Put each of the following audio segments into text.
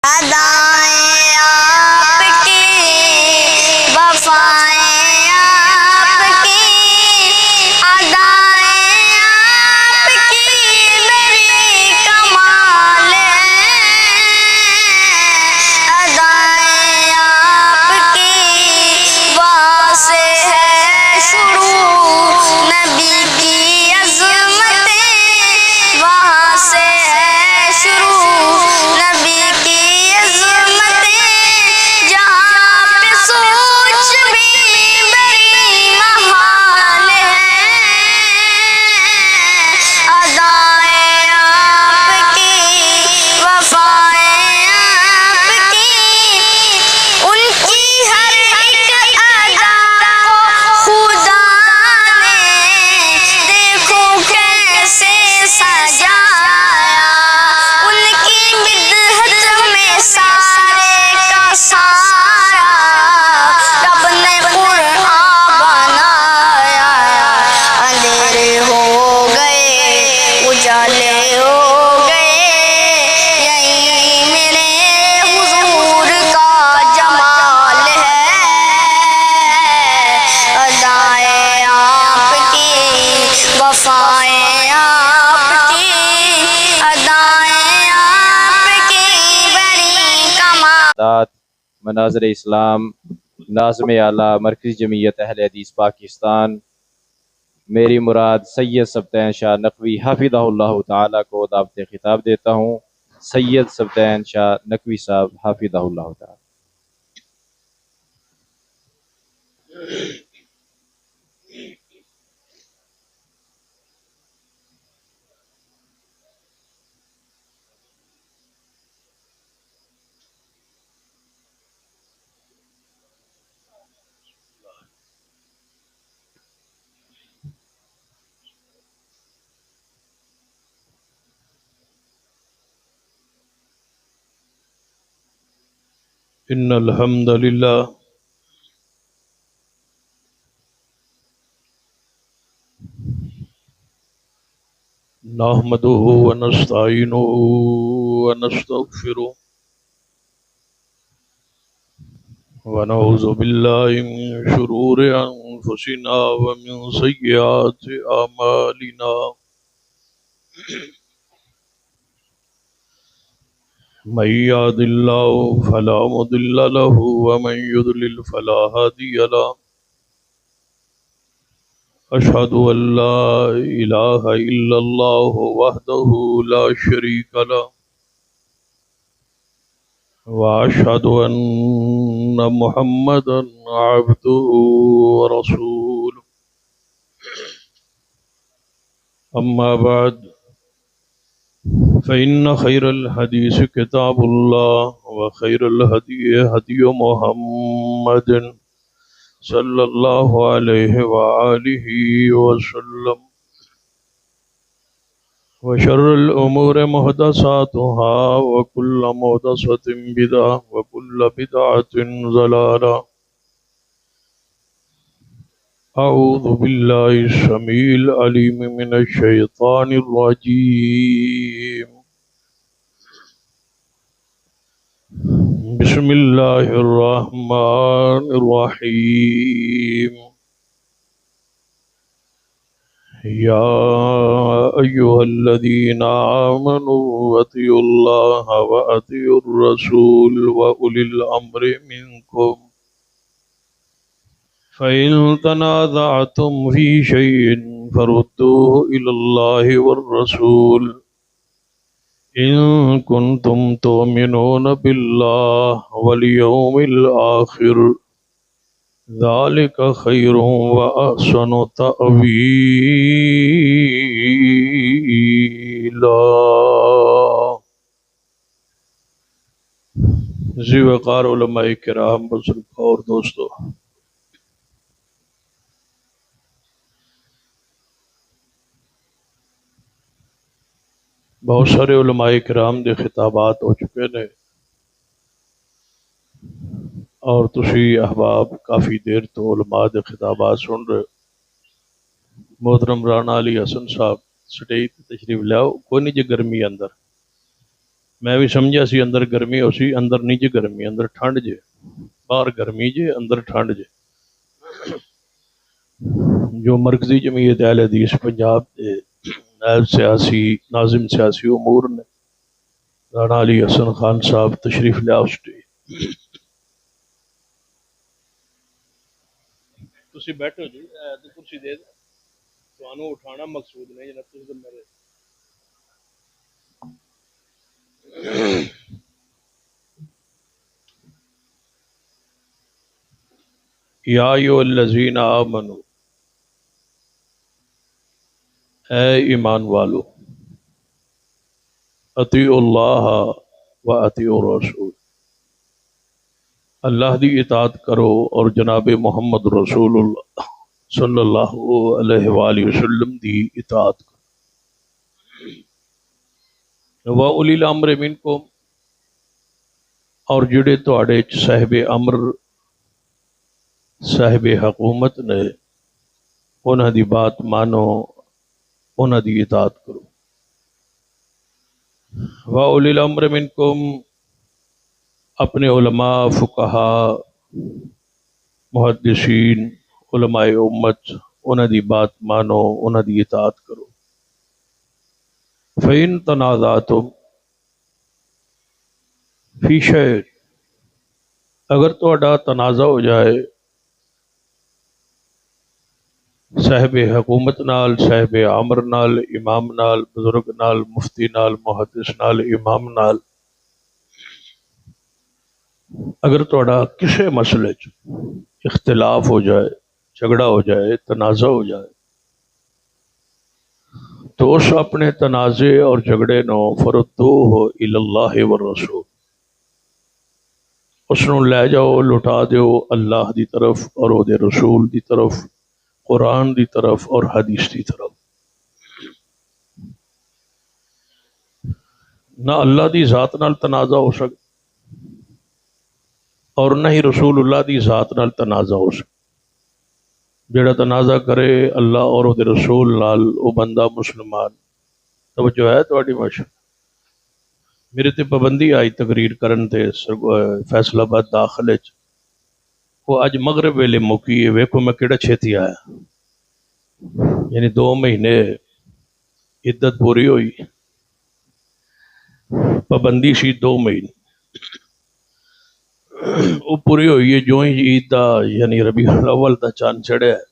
ادائیں آپ کی، وفائیں آپ کی، ادائیں آپ کی بڑی کمال ہے، ادائیں آپ کی وہاں سے ہے شروع، نبی کی عظمتیں وہاں سے ہے شروع، نبی کی عظمتیں جہاں پہ سوچ بھی بڑی محال ہے، ادائیں آپ کی، وفائیں آپ کی، ان کی ہر ایک ادا کو خدا نے دیکھو کیسے سجایا، ان کی مدحت میں سارے کا سارا رب نے قرآن بنایا، اندھیرے ہو گئے اجالے ہو گئے، یہی میرے حضور کا جمال ہے، ادائیں آپ کی، وفائیں آپ کی، ادائیں آپ کی بڑی کمال۔ مناظر اسلام ناظم اعلیٰ مرکزی جمعیت اہل حدیث پاکستان میری مراد سید سبطین شاہ نقوی حافظہ اللہ تعالیٰ کو دعوت خطاب دیتا ہوں۔ سید سبطین شاہ نقوی صاحب حافظہ اللہ تعالیٰ۔ ان الحمد للہ نحمده ونستعینه ونستغفره ونعوذ باللہ من شرور انفسنا ومن سیئات اعمالنا، من يهد الله فلا مضل له ومن يضلل فلا هادي له، أشهد أن لا إله إلا الله وحده لا شريك له، وأشهد أن محمدا عبده ورسوله، أما بعد فإن خير الحديث كتاب الله، وخير الهدي هدي محمد صلى الله عليه وآله وسلم، وشر الأمور محدثاتها وكل محدثة بدعة وكل بدعة ضلالة، أعوذ بالله السميع العليم من الشيطان الرجيم، بسم الله الرحمن الرحيم، يا أيها الذين آمنوا أطيعوا الله وأطيعوا الرسول وأولي الأمر منكم، فإن تنازعتم في شيء فردوه إلى الله والرسول إن كنتم تؤمنون بالله واليوم الآخر، ذلك خير وأحسن تأويلا۔ ذی وقار علماء کرام، بزرگ اور دوستو، بہت سارے علماء کرام دے خطابات ہو چکے نے، اور تسی احباب کافی دیر تو علماء دے خطابات سن رہے۔ محترم رانا علی حسن صاحب سٹیج تے تشریف لیاؤ، کوئی نہیں جی گرمی اندر، میں بھی سمجھا سی اندر گرمی ہو سی، اندر نہیں جی گرمی، اندر ٹھنڈ جے، باہر گرمی جے اندر ٹھنڈ جے۔ جو مرکزی جمعیت اہل حدیث پنجاب کے نائب سیاسی ناظم سیاسی امور نے رانا علی حسن خان صاحب تشریف لیا اسٹے، تسی بیٹھو جی، کرسی دے دیں تانوں اٹھانا مقصود نہیں جناب تسی تو میرے یا ایھا الذین آمنوا، اے ایمان والو، اطیعوا اللہ و اطیعوا الرسول، اللہ دی اطاعت کرو اور جناب محمد رسول اللہ صلی اللہ علیہ وآلہ وسلم دی اطاعت کرو۔ وَأُولِي الْأَمْرِ مِنْكُمْ، اور جڑے تواڈے چ صاحب امر صاحب حکومت نے انہاں دی بات مانو، انہاں دی اطاعت کرو۔ وَأُولِي الْأَمْرِ مِنْكُمْ، اپنے علماء، فقہا، محدثین، علماء امت، انہاں دی بات مانو، انہاں دی اطاعت کرو۔ فَإِن تَنَازَعْتُمْ فِي شَيْءٍ، اگر تہاڈا تنازع ہو جائے صاحب حکومت نال، صاحب امر نال، امام نال، بزرگ نال، مفتی نال، محدث نال، امام نال، اگر تہاڈا کسے مسئلے چ اختلاف ہو جائے، جھگڑا ہو جائے، تنازع ہو جائے، تو اس اپنے تنازع اور جھگڑے نو فردوہ الی اللہ والرسول، اس نو لے جاؤ، لٹا دیو اللہ دی طرف اور او دے رسول دی طرف، قرآن دی طرف اور حدیث دی طرف۔ نہ اللہ دی ذات نال تنازع ہو سکتا اور نہ ہی رسول اللہ دی ذات نال تنازع ہو سکتا۔ جڑا تنازع کرے اللہ اور او دے رسول نال، او بندہ مسلمان۔ توجہ ہے تواڈی ماشاء، میرے تے پابندی آئی تقریر کرن تے فیصل آباد داخلے چ، وہ اج مغرب ویلے موکی ہے، ویکھو میں کیڑا چھیتی آیا، یعنی 2 مہینے عدت پوری ہوئی، پابندی سی 2 مہینے، وہ پوری ہوئی ہے جو ہی عید دا یعنی ربیع الاول دا چاند چڑھیا ہے،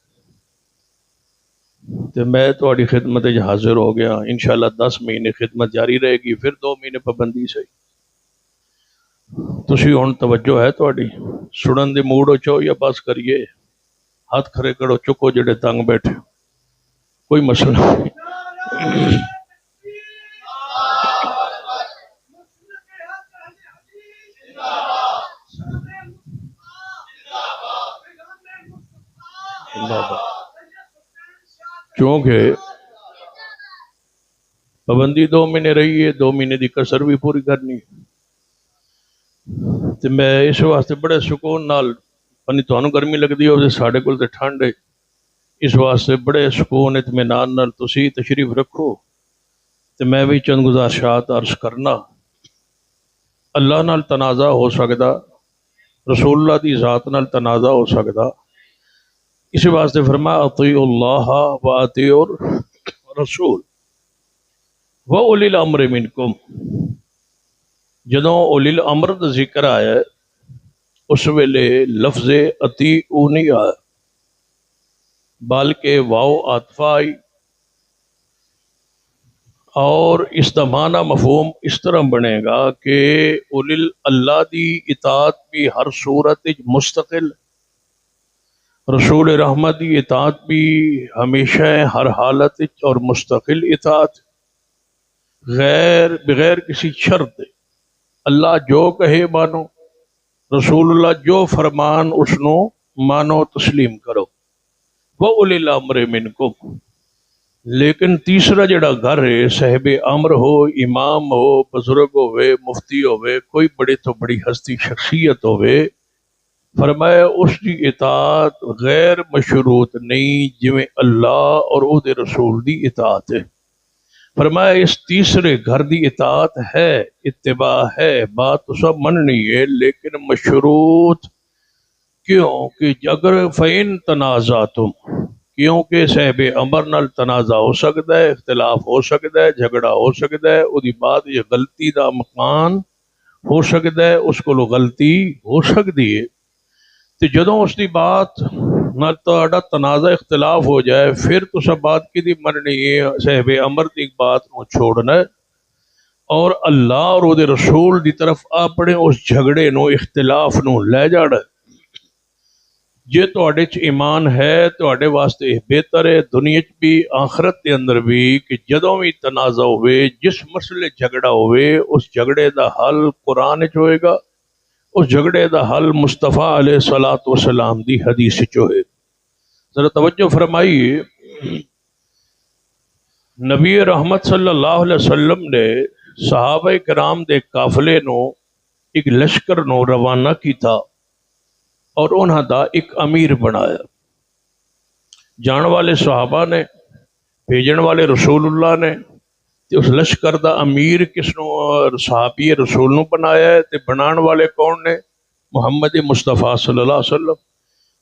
تے میں تواڈی خدمت وچ حاضر ہو گیا۔ انشاءاللہ 10 مہینے خدمت جاری رہے گی، پھر 2 مہینے پابندی سے۔ تسی ہن توجہ ہے تواڈی، سنن دے موڑ چو یا بس کریے، ہاتھ کھڑے کرو، چکو جڑے تنگ بیٹھے، کوئی مسئلہ نہیں۔ کیونکہ پابندی 2 مہینے رہی ہے، 2 مہینے دی کسر بھی پوری کرنی، تے میں اس واسطے بڑے سکون نال، پنی تانوں گرمی لگدی ہو تے ساڈے کول تے ٹھنڈ ہے، اس واسطے بڑے سکون اطمینان نال تسی تشریف رکھو، تے میں بھی چند گزارشات عرض کرنا۔ اللہ نال تنازع ہو سکدا، رسول اللہ دی ذات نال تنازع ہو سکدا، اس واسطے فرمایا اطیعوا اللہ و اطیعوا الرسول و اولی الامر منکم۔ جدوں اولی الامر دا ذکر آیا ہے، اس ویلے لفظ اطیعوا نہیں آیا، بلکہ واو عاطفہ آئی، اور اس دا معنی مفہوم اس طرح بنے گا کہ اولی اللہ دی اطاعت بھی ہر صورت مستقل، رسول رحمت دی اطاعت بھی ہمیشہ ہر حالت اور مستقل اطاعت، بغیر کسی شرط۔ اللہ جو کہے مانو، رسول اللہ جو فرمان اس نو مانو، تسلیم کرو۔ وَأُولِي الْأَمْرِ مِنْكُمْ، لیکن تیسرا جڑا گھر ہے، صاحب امر ہو، امام ہو، بزرگ ہوئے، مفتی ہوئے، کوئی بڑی تو بڑی ہستی شخصیت ہوئے، فرمایا اس کی اطاعت غیر مشروط نہیں، جویں اللہ اور او دے رسول دی اطاعت ہے۔ فرمایا اس تیسرے گھر دی اطاعت ہے، اتباع ہے، بات تو سب مننی ہے لیکن مشروط کیوں کہ اگر فَإِن تنازعتم کیونکہ صاحب امر نال تنازع ہو سکتا ہے، اختلاف ہو سکتا ہے، جھگڑا ہو سکتا ہے، وہ بعد یہ غلطی دا مکان ہو سکتا ہے، اس کو غلطی ہو سکتی ہے، تو جدوں اس دی بات نہ تہاڈا تنازع اختلاف ہو جائے پھر تو سب بات کی دی مننی ہے، صاحب امر دی بات کو چھوڑنا ہے اور اللہ اور وہ دے رسول دی طرف اپنے اس جھگڑے نو اختلاف نو لے جانا ہے۔ جے تہاڈے چ ایمان ہے تہاڈے واسطے بہتر ہے دنیا چ بھی آخرت دے اندر بھی کہ جدوں بھی تنازع ہوئے جس مسئلے جھگڑا ہوئے اس جھگڑے دا حل قرآن وچ ہوئے گا، اس جھگڑے دا حل مصطفیٰ علیہ الصلوۃ والسلام دی حدیث وچ ہوئے۔ ذرا توجہ فرمائیے، نبی رحمت صلی اللہ علیہ وسلم نے صحابہ کرام دے قافلے نو ایک لشکر نو روانہ کیتا اور انہاں دا ایک امیر بنایا۔ جان والے صحابہ نے، بھیجن والے رسول اللہ نے، تے اس لشکر دا امیر کس نو صحابی رسول نو بنایا ہے، تے بنان والے کون نے؟ محمد مصطفیٰ صلی اللہ علیہ وسلم۔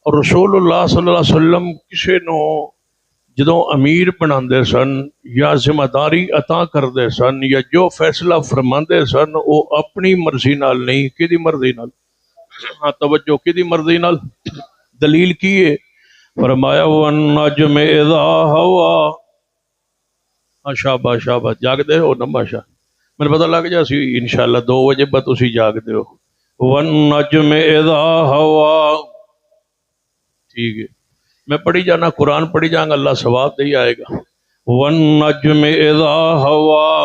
اور رسول اللہ صلی اللہ علیہ وسلم کسے نو جدوں امیر بناندے سن یا ذمہ داری عطا کردے سن یا جو فیصلہ فرماندے سن وہ اپنی مرضی نال نہیں، کدی مرضی نال، ہاں توجہ، کدی مرضی نال، دلیل کی ہے؟ فرمایا وَالنَّجْمِ إِذَا هَوَىٰ، شاباش شاباش، جاگ دے ہو نمبا شاہ، میں پتہ لگ جا سی انشاءاللہ 2 بجے بعد اسی جاگ دے ہو۔ وَالنَّجْمِ إِذَا هَوَىٰ، ٹھیک ہے، میں پڑھی جانا، قرآن پڑھی جانا، اللہ ثواب دے آئے گا۔ وَالنَّجْمِ إِذَا هَوَىٰ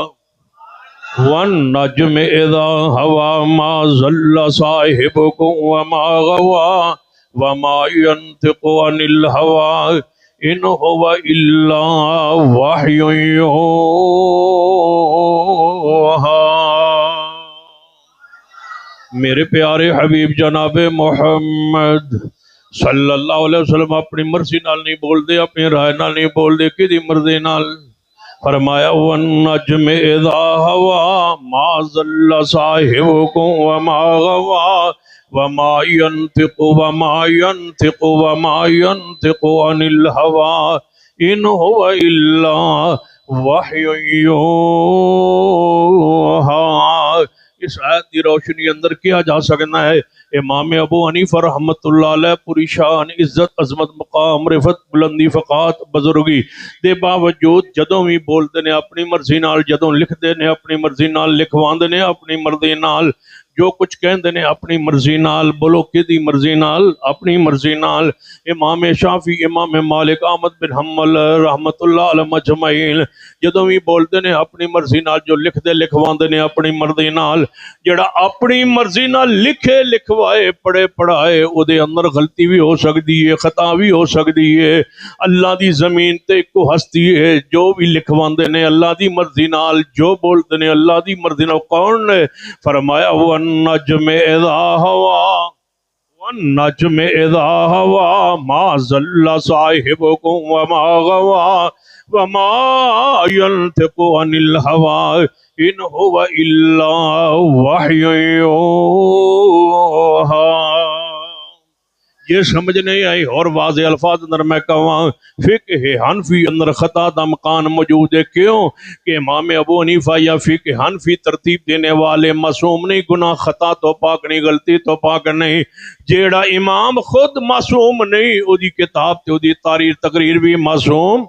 وَالنَّجْمِ إِذَا هَوَىٰ مَا ضَلَّ صَاحِبُكُمْ وَمَا غَوَىٰ وَمَا يَنطِقُ عَنِ الْهَوَىٰ إِنْ هُوَ إِلَّا وَحْيٌ يُوحَىٰ۔ میرے پیارے حبیب جناب محمد صلی اللہ علیہ وسلم اپنی مرضی نال نہیں بول دے، اپنی رائے نال نہیں بول دے، کدی مرضی نال۔ فرمایا وَالنَّجْمِ إِذَا هَوَىٰ مَا ضَلَّ صَاحِبُكُمْ وَمَا غَوَىٰ وَمَا يَنطِقُ عَنِ الْهَوَىٰ إِنْ هُوَ إِلَّا وَحْيٌ يُوحَىٰ۔ اس آیت کی روشنی اندر کیا جا سکنا ہے، امام ابو حنیفہ رحمت اللہ علیہ پوری شان عزت عظمت مقام رفت بلندی فقات بزرگی دے باوجود جدوں بھی بولتے نے اپنی مرضی نال، جدوں لکھتے نے اپنی مرضی نال، لکھواندے نے اپنی مرضی نال، جو کچھ کہندے نے اپنی مرضی نال، بولو کدی مرضی نال؟ اپنی مرضی نال۔ امام شافعی، امام مالک، احمد بن حنبل رحمت اللہ علیہ مجمعین جدوں بھی بولتے نے اپنی مرضی نال، جو لکھتے لکھواندے نے اپنی مرضی نال، جڑا اپنی مرضی نال لکھے لکھوائے پڑھے پڑھائے او دے اندر غلطی بھی ہو سکتی ہے، خطا بھی ہو سکتی ہے۔ اللہ دی زمین تے کو ہستی ہے جو بھی لکھواندے نے اللہ دی مرضی نال، جو بولتے نے اللہ دی مرضی نال، کون نے؟ فرمایا وَالنَّجْمِ إِذَا هَوَىٰ وَالنَّجْمِ إِذَا هَوَىٰ مَا ضَلَّ صَاحِبُكُمْ وَمَا غَوَىٰ وَمَا يَنطِقُ عَنِ الْهَوَىٰ إِنْ هُوَ إِلَّا وَحْيٌ يُوحَىٰ۔ یہ سمجھ نہیں آئی اور واضح الفاظ اندر میں کہاں فقہ حنفی اندر خطا دا مکان موجود ہے۔ کیوں کہ امام ابو حنیفہ یا فقہ حنفی ترتیب دینے والے معصوم نہیں، گناہ خطا تو پاک نہیں، غلطی تو پاک نہیں۔ جیڑا امام خود معصوم نہیں، او دی کتاب تے او دی تقریر بھی معصوم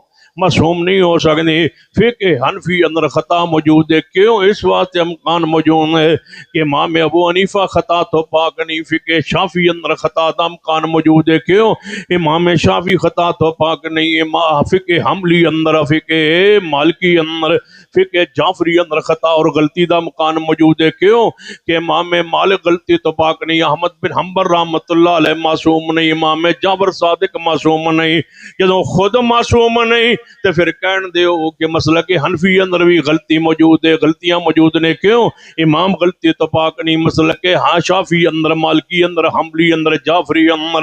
نہیں ہو سکتی۔ فقہ حنفی اندر خطا موجود ہے، کیوں؟ اس واسطے امکان موجود ہے کہ امام ابو حنیفہ خطا تو پاک نہیں، فقہ شافعی اندر خطا دا امکان موجود ہے، کیوں؟ امام شافعی خطا تو پاک نہیں، فقہ حنبلی اندر، فقہ مالکی اندر، فقہ جعفری اندر خطا اور غلطی دا امکان موجود ہے، کیوں کہ امام مالک غلطی تو پاک نہیں، احمد بن حنبل رحمت اللہ علیہ معصوم نہیں، امام جعفر صادق معصوم نہیں۔ جدوں خود معصوم نہیں تو پھر کہن دیو کہ مسئلہ کہ حنفی اندر بھی غلطی موجود ہے، غلطیاں موجود نے، کیوں؟ امام غلطی تو پاک نہیں، مسئلہ کہ ہاں شافعی اندر، مالکی اندر، حنبلی اندر، جعفری اندر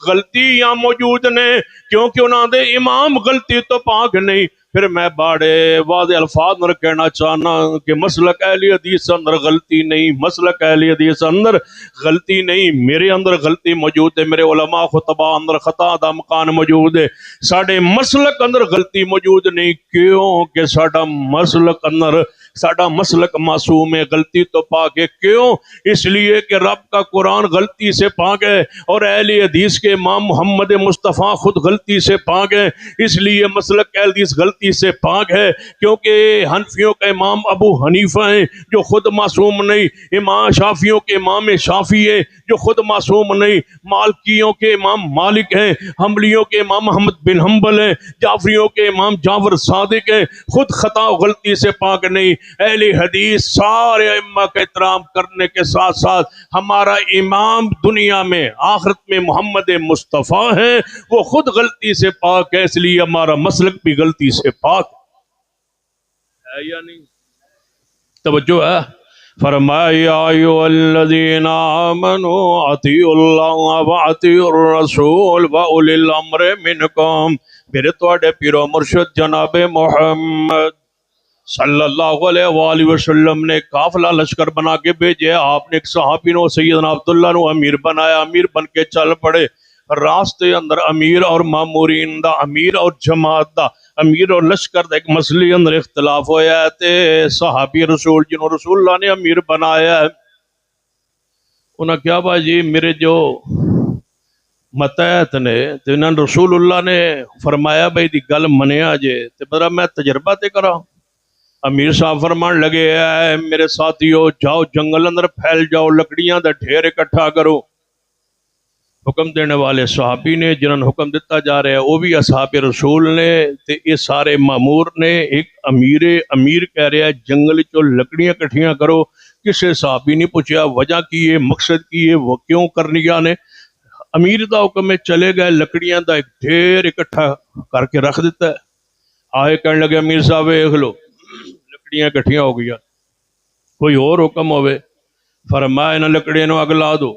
غلطیاں موجود نے، کیونکہ انہاں دے امام غلطی تو پاک نہیں۔ پھر میں باڑے واضح الفاظ میں کہنا چاہنا کہ مسلک اہل حدیث اندر غلطی نہیں، مسلک اہل حدیث اندر غلطی نہیں، میرے اندر غلطی موجود ہے، میرے علماء خطبہ اندر خطا دا مکان موجود ہے، ساڑھے مسلک اندر غلطی موجود نہیں، کیوں کہ ساڑھا مسلک اندر ساڑھا مسلک معصوم ہے، غلطی تو پاک ہے، کیوں؟ اس لیے کہ رب کا قرآن غلطی سے پاک ہے، اور اہل حدیث کے امام محمد مصطفیٰ خود غلطی سے پاک ہے، اس لیے مسلک اہل حدیث غلطی سے پاک ہے، کیونکہ حنفیوں کا امام ابو حنیفہ ہیں جو خود معصوم نہیں، امام شافیوں کے امام شافعی ہے جو خود معصوم نہیں، مالکیوں کے امام مالک ہیں، حنبلیوں کے امام محمد بن حنبل ہیں، جعفریوں کے امام جعفر صادق ہیں، خود خطا و غلطی سے پاک نہیں۔ اہل حدیث سارے ائمہ کا احترام کرنے کے ساتھ ساتھ ہمارا امام دنیا میں آخرت میں محمد مصطفیٰ ہیں، وہ خود غلطی سے پاک ہے، اس لیے ہمارا مسلک بھی غلطی سے پاک ہے یا نہیں؟ توجہ ہے؟ فرمایا ایھا الذین آمنوا اطیعوا اللہ واطیعوا الرسول واولی الامر منکم، میرے تواڈے پیرو مرشد جناب محمد صلی اللہ علیہ وآلہ وسلم نے قافلہ لشکر بنا کے بھیجے، آپ نے ایک صحابی نو سیدنا عبداللہ نو امیر بنایا، امیر بن کے چل پڑے، راستے اندر امیر اور مامورین دا، امیر اور جماعت دا، امیر اور لشکر دا ایک مسئلے اندر اختلاف ہویا ہے، تے صحابی رسول جنہوں رسول اللہ نے امیر بنایا ہے انہاں کیا باجی میرے جو متحت نے تے انہاں رسول اللہ نے فرمایا بھائی دی گل منیا جے تے برا میں تجربہ تے کرا۔ امیر صاحب فرمان لگے اے میرے ساتھیو جاؤ جنگل اندر پھیل جاؤ، لکڑیاں دا ڈھیر اکٹھا کرو۔ حکم دینے والے صحابی نے جنہوں نے حکم دیتا جا رہا ہے وہ بھی اصحاب رسول نے، تے یہ سارے مامور نے، ایک امیر کہہ رہا ہے جنگل چو لکڑیاں کٹھیاں کرو، کسے صحابی نہیں پوچھا وجہ کی ہے، مقصد کی ہے، وہ کیوں کرنیا نے، امیر دا حکم میں چلے گئے، لکڑیاں دا ایک ڈھیر اکٹھا کر کے رکھ دیتا ہے، آئے کہنے لگے امیر صاحب دیکھ لو لکڑیاں کٹھیاں ہو گیا، کوئی اور حکم ہوئے، فرمایا نہ لکڑیاں نو اگ لا دو،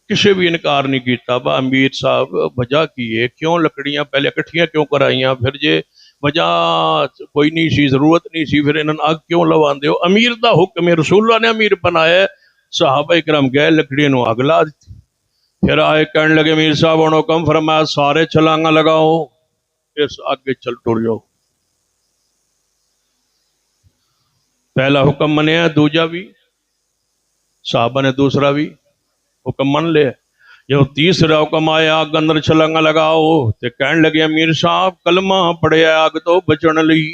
کسی بھی انکار نہیں کیتا، با امیر صاحب وجہ کی ہے کیوں لکڑیاں پہلے اکٹھیاں کیوں کرائیاں، پھر جے وجہ کوئی نہیں سی، ضرورت نہیں سی، پھر انہوں آگ کیوں لوان دے ہو، امیر دا حکم ہے، رسول اللہ نے امیر بنایا ہے، صحابہ اکرام گئے لکڑیاں نو اگ لا دیتی، پھر آئے کہنے لگے امیر صاحب انہوں حکم فرمایا سارے چھلانگا لگاؤ، اس آگے چل ٹر جاؤ، پہلا حکم منیا دوجا بھی، صحابہ نے دوسرا بھی حکم من لے، جو تیسرا حکم آیا آگ اندر چھلانگا لگاؤ، تے کہنے لگے امیر صاحب کلمہ پڑھے آگ تو بچن لی،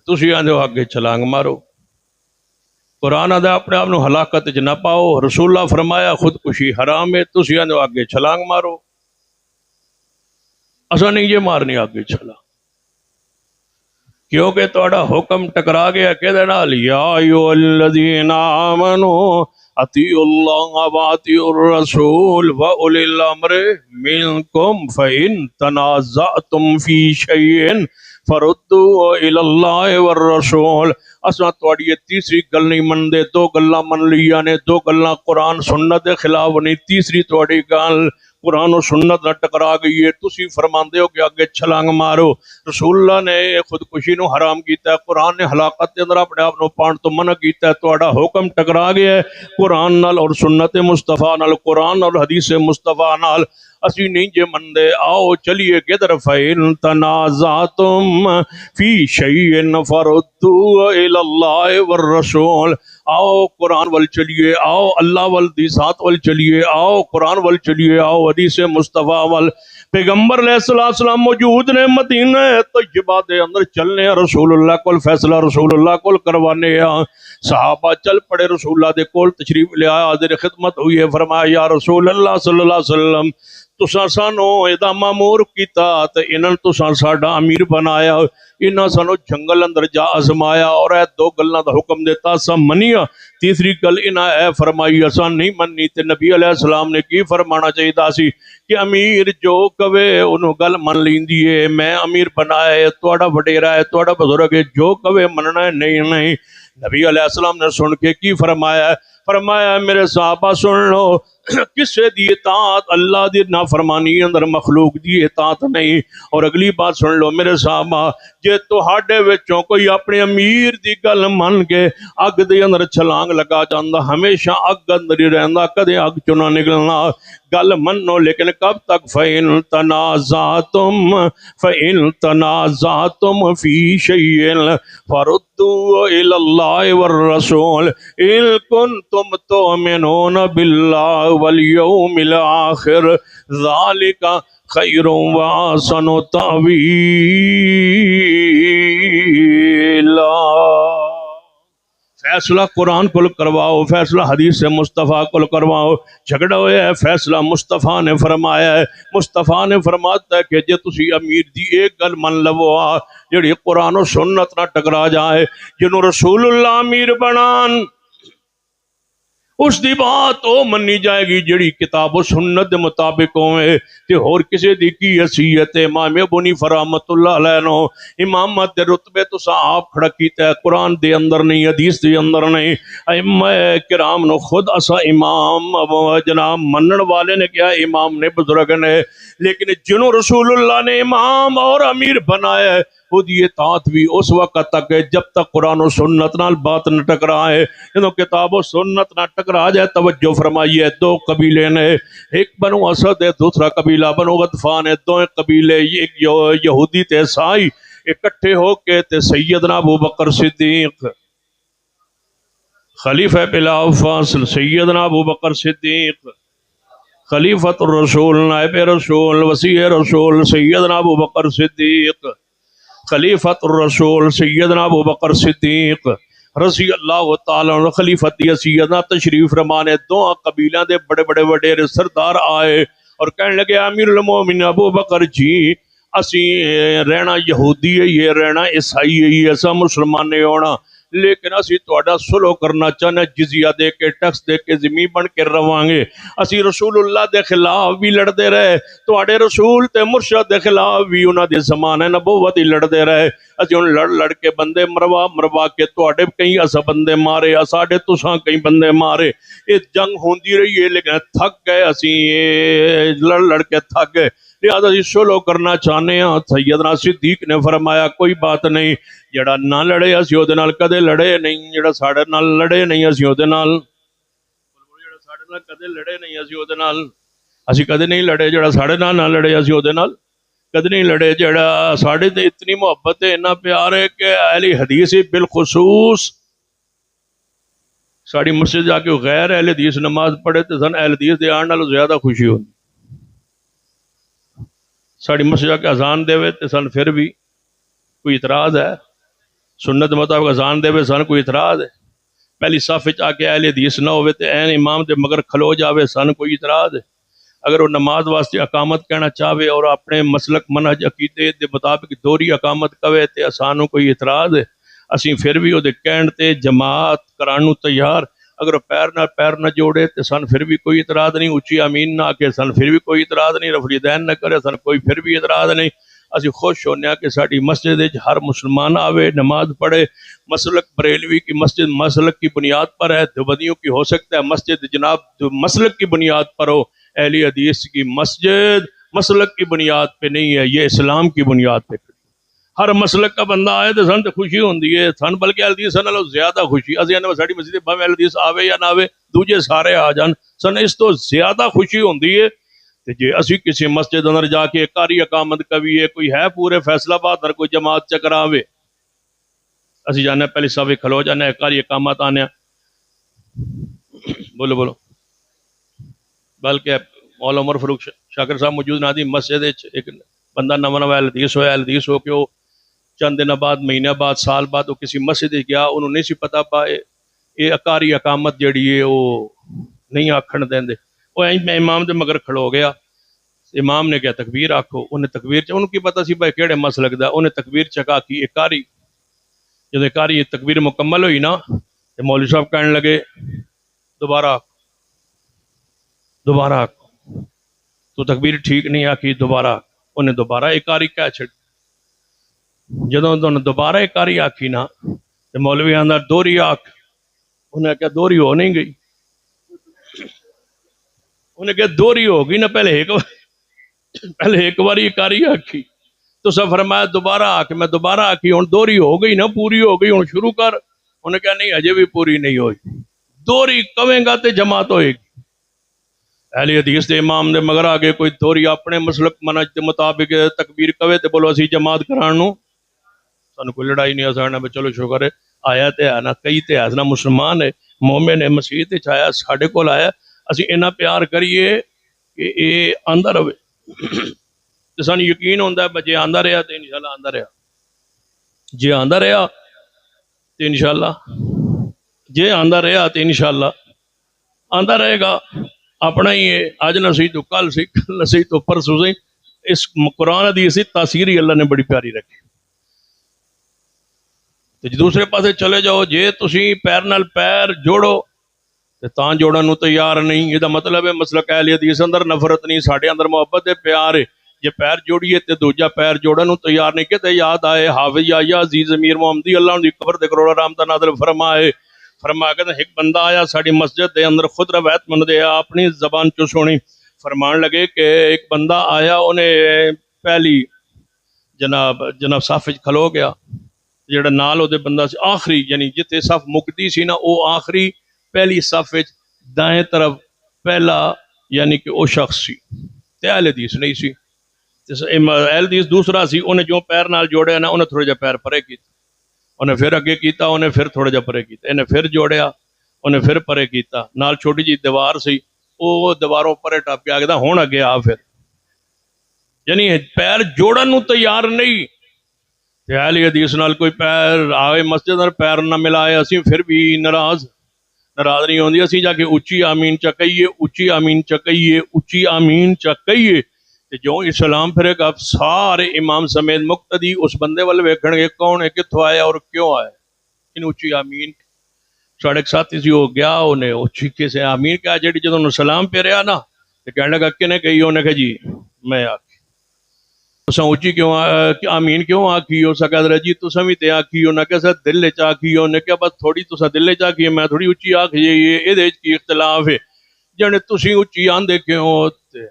تسی آندے ہو آگے چھلانگ مارو، قرآن آدھا اپنے آپ نو ہلاکت نہ پاؤ، رسول اللہ فرمایا خودکشی حرام ہے، تسی آندے ہو آگے چھلانگ مارو، ایسا نہیں یہ مارنی آگے چھلانگ، کیونکہ توڑا حکم ٹکرا گیا کہہ نال یا ایھا الذین آمنوا اطیعوا اللہ واطیعوا الرسول واولی الامر منکم فإن تنازعتم فی شیء فردوا الی اللہ والرسول، اساں تواڈی یہ تیسری گل نہیں من دے، دو گلاں من لیا نے، دو گلاں قرآن سنت دے خلاف نہیں، تیسری تواڈی گل قرآن و سنت نہ ٹکرا گئی ہے، تسی فرماندے ہو کہ آگے چھلانگ مارو، رسول اللہ نے خودکشی نو حرام کیتا ہے، قرآن نے ہلاکت دے اندر اپنے آپ نو پان تو منع کیتا ہے، تواڈا حکم ٹکرا گیا ہے قرآن نال اور سنت مصطفیٰ نال، قرآن اور حدیث مصطفیٰ نال، اسی نہیں جے مندے، آؤ چلیے کدھر فَإِن تَنَازَعْتُمْ فِي شَيْءٍ فَرُدُّوهُ إِلَى اللَّهِ وَالرَّسُولِ، آؤ قرآن وال چلیے، آؤ اللہ وال حدیثات وال چلیے، آؤ قرآن وال چلیے، آؤ حدیث مصطفیٰ وال، پیغمبر علیہ السلام موجود نے مدینہ طیبہ دے اندر چلنے، رسول اللہ کول فیصلہ رسول اللہ کول کروانے، صحابہ چل پڑے، رسول اللہ دے کول تشریف لے آیا، حاضر خدمت ہوئی ہے، فرمایا یا رسول اللہ صلی اللہ علیہ وسلم تساں سانو ادا مامور کیتا تے انہاں تساں ساڈا امیر بنایا، انہاں سانو جنگل اندر جا آزمایا اور اے دو گلاں دا حکم دیتا اساں منیا، تیسری گل انہاں اے فرمائی اساں نہیں مننی، تے نبی علیہ السلام نے کی فرمانا چاہیدا سی کہ امیر جو کہے انہوں گل من لیندی ہے، میں امیر بنایا ہے، تواڈا وڈیرا ہے، تواڈا بزرگ ہے، جو کہے مننا ہے، نہیں، نبی علیہ السلام نے سن کے کی فرمایا ہے، فرمایا میرے صحابہ سن لو، کسے دی اطاعت اللہ دی نافرمانی اندر مخلوق دی اطاعت نہیں. اور اگلی بات سن لو میرے صحابہ، جے تہاڈے وچوں کوئی اپنے امیر دی گل من کے اگ دے اندر چھلانگ لگا جاندا، ہمیشہ اگ اندر ہی رہندا، کدے اگ چوں نہ نکلنا. گل منو لیکن کب تک؟ فَإِن تَنَازَعْتُمْ فِي شَيْءٍ فَرُدُّوهُ إِلَى اللَّهِ وَالرَّسُولِ إِن كُنتُمْ تُؤْمِنُونَ بِاللَّهِ وَالْيَوْمِ الْآخِرِ ذَلِكَ خَيْرٌ وَأَحْسَنُ تَأْوِيلًا. فیصلہ قرآن کو کرواؤ، فیصلہ حدیث مصطفیٰ کو کرواؤ. جھگڑا ہوا ہے، فیصلہ مصطفیٰ نے فرمایا ہے. مصطفیٰ نے فرماتا ہے کہ جے تسی امیر دی ایک گل من لو جڑی قرآن و سنت نہ ٹکرا جائے، جنہوں رسول اللہ امیر بنان، اس دی بات او منی جائے گی جڑی کتاب و سنت دے مطابق ہوئے. تے اور کسی دی کی حیثیت ہے؟ امام ابو حنیفہ رحمۃ اللہ علیہ نو امامت دے رتبے تو آپ کھڑا کیتا ہے، قرآن دے اندر نہیں، حدیث دے اندر نہیں. ائمہ کرام نو خود اسا امام جناب منن والے نے کیا امام نے، بزرگ نے، لیکن جنہوں رسول اللہ نے امام اور امیر بنایا ہے وہ دی اطاعت بھی اس وقت تک ہے جب تک قرآن و سنت نال بات نہ ٹکرائے. جنہوں کتاب و سنت نہ ٹکرا جائے، توجہ فرمائیے، دو قبیلے نے، ایک بنو اسد ہے، دوسرا قبیلہ بنو غطفان ہے. دو قبیلے ایک یہودی تے عیسائی اکٹھے ہو کے تے سیدنا ابو بکر صدیق خلیفہ بلا فاصل، سیدنا ابو بکر صدیق خلیفۃ الرسول، نائب رسول، وصی رسول، سیدنا ابو بکر صدیق خلیفۃ الرسول، سیدنا ابو بکر صدیق رضی اللہ تعالیٰ عنہ خلیفت سیدنا تشریف رمانے. دو قبیلہ دے بڑے بڑے وڈیرے سردار آئے اور کہنے لگے امیر المومنین ابو بکر جی، اسی رہنا یہودی ہے، یہ رہنا عیسائی ہے، یہ ایسا مسلمان نہیں ہونا، لیکن اسی تہاڈا صلح کرنا چاہنے، جزیہ دے کے ٹیکس دے کے ذمہ بن کے رہواں گے. اسی رسول اللہ دے خلاف بھی لڑتے رہے، تہاڈے رسول تے مرشد دے خلاف بھی انہاں دے زمانے نبوت ہی لڑتے رہے. اسی ان لڑ کے بندے مروا کے تہاڈے کئی اسا بندے مارے، ساڈے تساں کئی بندے مارے. یہ جنگ ہوندی رہی ہے لیکن تھک گئے، اسی لڑ کے تھک گئے، لہذا اسی صلح کرنا چاہنے ہیں. سیدنا صدیق نے فرمایا کوئی بات نہیں، جڑا نہ لڑے اسی او دے نال کدے لڑے نہیں، جڑا ساڈے نال لڑے نہیں اسی او دے نال، جڑا ساڈے نال کدے لڑے نہیں اسی او دے نال، اسی کدے نہیں لڑے. جڑا ساڈے نال نہ لڑے اسی او دے نال کدے نہیں لڑے. جڑا ساڈے تے اتنی محبت ہے، اتنا پیار ہے کہ اہل حدیث بالخصوص ساڑی مسجد جا کے غیر اہل حدیث نماز پڑھے تو سن اہل حدیث دے آن نالوں زیادہ خوشی ہوتی. ساڑی مسجد جا کے اذان دے تو سن پھر بھی کوئی اعتراض ہے، سنت مطابق اذان دے سن کوئی اعتراض ہے. پہلی صف آ کے اہل حدیث نہ ہوئے تو این امام دے مگر کھلو جاوے سن کوئی اعتراض ہے. اگر وہ نماز واسطے اقامت کہنا چاہے اور اپنے مسلک منہج عقیدے دے مطابق دوہری اقامت کہے تے اسانوں کوئی اعتراض ہے. اسی پھر بھی وہ کہن تے جماعت کرانو تیار. اگر پیر نہ جوڑے تے سن پھر بھی کوئی اعتراض نہیں، اچھی امین نہ آکے سن پھر بھی کوئی اعتراض نہیں، رفع الیدین نہ کرے سن کوئی پھر بھی اعتراض نہیں. اسی خوش ہونے کہ ساڑی مسجد ہر مسلمان آوے نماز پڑھے. مسلک بریلوی کی مسجد مسلک کی بنیاد پر ہے، دیوبندیوں کی ہو سکتا ہے مسجد جناب مسلک کی بنیاد پر ہو. اہل حدیث کی مسجد مسلک کی بنیاد پہ نہیں ہے، یہ اسلام کی بنیاد پہ. ہر مسلک کا بندہ آئے تو سن تو خوشی ہوندی ہے، سن بلکہ اہل حدیث سن زیادہ خوشی. اسی نے ساڑی مسجد بھاویں اہل حدیث آوے یا نہ آوے، دوجے سارے آ جان، سن اس تو زیادہ خوشی ہوندی ہے. جی اسی کسی مسجد اندر جا کے کاری اقامت کبھی ہے، کوئی ہے پورے فیصلہ باد در کوئی جماعت چکراوے، اسی جانے پہلے صافی کھلو جانے کاری اقامت آنے. بولو بلکہ مولا عمر فاروق شاکر صاحب موجود نہ دی مسجد ایک بندہ نواں اہل حدیث ہو کے وہ چند دن بعد مہینے بعد سال بعد وہ کسی مسجد گیا، انہوں نہیں سی پتا پائے یہ اکاری اقامت جڑی ہے وہ نہیں آکھن دیں دے. وہ امام دے مگر کھڑو گیا، امام نے کیا تکبیر آکھو، انہیں تکبیر انہوں کی پتہ سی بھائی کیڑے مسلک دا، انہیں تکبیر چکا کی اکاری. جب اکاری تکبیر مکمل ہوئی نا تو مولوی صاحب کہنے لگے دوبارہ تو تکبیر ٹھیک نہیں آکی، دوبارہ. انہیں دوبارہ اکاری کہہ چھڑ. جدوں انہیں دوبارہ اکاری آکی نا تو مولوی اندر دوری آکھ، انہیں کہا دوری ہو نہیں گئی. انہیں کہ دوری ہو گئی نا، پہلے ایک باری کاری آکھی تو سب فرمایا دوبارہ آکے، میں دوبارہ آکی، ہوں دوری ہو گئی نا، پوری ہو گئی، ہوں شروع کر۔ انہیں کہا نہیں اجے بھی پوری نہیں ہوئی، دوری کہیں گا تے جماعت ہوئے گی۔ اہل حدیث دے امام دے مگر آگے کوئی دوری اپنے مسلک منہج دے مطابق تکبیر کہے تے بولو اسی جماعت کرانو، سانو کوئی لڑائی نہیں آسانا، بے چلو شکر ہے آیا تے ہے نا، کئی تے ہے نا، مسلمان ہے، مومن ہے، مسیح تے چھایا ساڑھے کول آیا، اسی انہا پیار کریے کہ اے آندہ روے، جسان یقین ہوندہ ہے بجے آندہ رہا تے انشاءاللہ آندہ رہا، جے آندہ رہا تے انشاءاللہ، جے آندہ رہا تے انشاءاللہ آندہ رہے گا۔ اپنا ہی ہے، آج نہ صحیح تو کل صحیح، کل نہ صحیح تو پرسوں صحیح، اس قرآن حدیث تاثیر ہی اللہ نے بڑی پیاری رکھی۔ تو دوسرے پاسے چلے جاؤ، جے تسی پیر نال پیر جوڑو تے تاں جوڑن نو تیار نہیں، یہ دا مطلب ہے مسلک اہل حدیث اندر نفرت نہیں، ساڑھے اندر محبت ہے، پیار ہے۔ جے پیر جوڑیے تے دوجا پیر جوڑن نو تیار نہیں، کہتے یاد آئے حافظ یا عزیز امیر محمدی اللہ دی قبر دے کروڑا رحمتہ نازل فرمائے، فرمایا کہ ایک بندہ آیا ساڑی مسجد دے اندر، خود روایت من دے اپنی زبان چو سونی، فرمان لگے کہ ایک بندہ آیا، انہیں پہلی جناب صف وچ کھلو گیا، جڑا نال او دے بندہ سی آخری، یعنی جتے صف مکتی سی نا او آخری پہلی صف وچ دائیں طرف پہلا یعنی کہ او شخص سی، تے اہل حدیث نہیں سی، اہل حدیث دوسرا سی، انہیں جو پیر نال جوڑیا نا انہیں تھوڑے جا پیر پرے کیتا، انہیں پھر اگے کیتا، انہیں پھر تھوڑے جا پرے کیتا، انہیں پھر جوڑیا، انہیں پھر پرے کیتا، نال چھوٹی جی دیوار سی، او دیواروں پرے ٹپ کے آگے ہون اگے آ، پھر یعنی پیر جوڑن نو تیار نہیں۔ اہل حدیث نال کوئی پیر آئے مسجد اور پیر نہ ملائے، اسی پھر بھی ناراض نہیں ہوندی، اسی جا کے اچھی آمین چکئیے، اچھی آمین چکئیے، اچھی آمین چکئیے، جو اسلام پھرے گا سارے امام سمیت مقتدی اس بندے والے ویکھن گے کون ہے، کتھوں آیا اور کیوں آیا، ان اچھی آمین۔ ساڑھے ایک ساتھی سی ہو گیا، انہیں اچھی کیسے آمین کہا، جیڑی جدوں انہوں سلام پہ رہا نا تو کہنے لگا کنے کہی، انہیں کہا جی میں آکھی، تساں اچھی کیوں آمین کیوں آکھی، اسا کہا در جی تساں بھی تے آکھی، انہیں کہا دل چاکھی، انہیں کہا بس تھوڑی تساں دل چاکھی، میں تھوڑی اچھی آکھی، یہ دے کی اختلاف ہے، جانے تسی اچھی آندے کیوں ہوتے،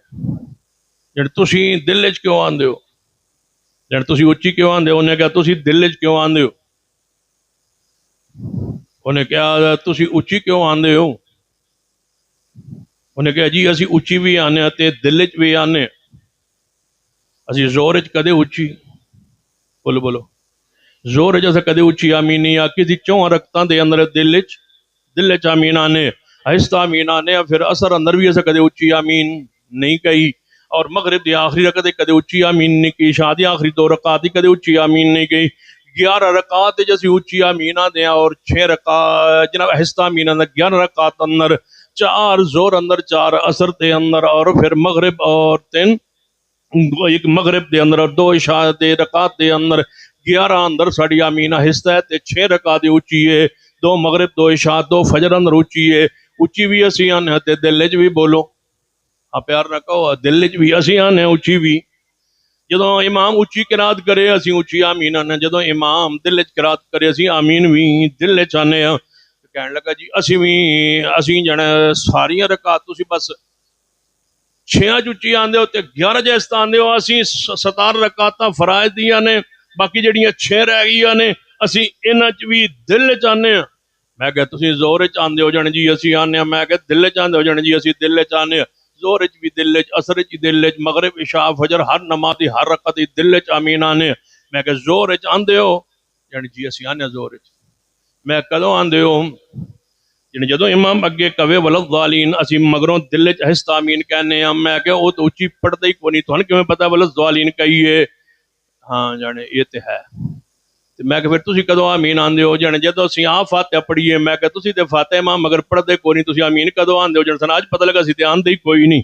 جانے تسی دل چ کیوں آندے ہو، جانے تسی اچھی کیوں آندے ہو، انہیں کہا تسی دل چ کیوں آندے ہو، انہیں کہا تسی اچھی کیوں آندے ہو، انہیں کہا جی اسی اچھی بھی آنے تے دل چ بھی آنے، اسی زور چ کدے اچھی، بولو زور جیسے کدے اچھی آمین نہیں آکی تھی، چون رکھتاں دے اندر دل چ آمین آنے، آہستہ آمین آنے، پھر اثر اندر بھی ایسے کدے اچھی آمین نہیں کہی، اور مغرب دی آخری رکعت کدے اچھی آمین نہیں کی، شادی آخری 2 رکعت کدے اچھی آمین نہیں کی، 11 رکعت جیسی اچھی آمین دیا، اور 6 رکعت جناب آہستہ آمین اندر، 11 رکعت اندر 4 زور اندر، 4 اثر دے اندر، اور پھر مغرب اور 3 ایک مغرب دے اندر اور 2 عشاء دے رکعت دے اندر 11 اندر ساڑی آمین آہستہ ہے تے 6 رکعت اچھی ہے، 2 مغرب 2 عشاء 2 فجر اندر اچھی ہے، اچھی بھی اسی آنے تے دل چ بھی بولو، پیار نہ کہو دل چ بھی اسی آنے اچھی بھی، جدوں امام اچھی قرات کرے اسی اچھی آمین آنے، جدوں امام دل چ قرات کرے اسی آمین بھی دل چ آنے، کہنے لگا جی اسی جانے ساریاں رکعت تسی بس 6 چچی آندے ہو تے 11 جیستا آندے ہو، اسی 17 رکعتاں فرائض دیاں نے، باقی جڑیاں 6 رہ گئیاں نے اسی انہاں چ بھی دل چ آنے، میں کہ تسی زور چ آندے ہو جانے جی اسی آنے، میں کہ دل چ آندے ہو جانے جی اسی دل چ آنے، زور چ بھی دل چ، اثر چ دل چ، مغرب عشاء فجر ہر نماز دی ہر رکعت دل چ آمین آنے، میں کہ زور چ آندے ہو جانے جی اسی آنے زور چ، میں کدوں آندے ہو یعنی جدوں امام اگے کہے ولضالین اسی مگروں دل چ آہستہ آمین کہنے ہیں، میں کہ وہ تو اچھی پڑھتے ہی کوئی نہیں، تھانوں کیویں پتہ ولضالین کہیے، ہاں جانے یہ تے ہے، میں کہ پھر تسی کدوں آمین آندے ہو، جانے جدوں اسی فاتحہ پڑھیے، میں کہ تسی تے فاتحہ امام مگر پڑھتے کوئی نہیں، تسی آمین کدوں آندے ہو، جانے سن آج پتہ لگا سی تے آندے ہی کوئی نہیں،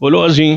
بولو اسی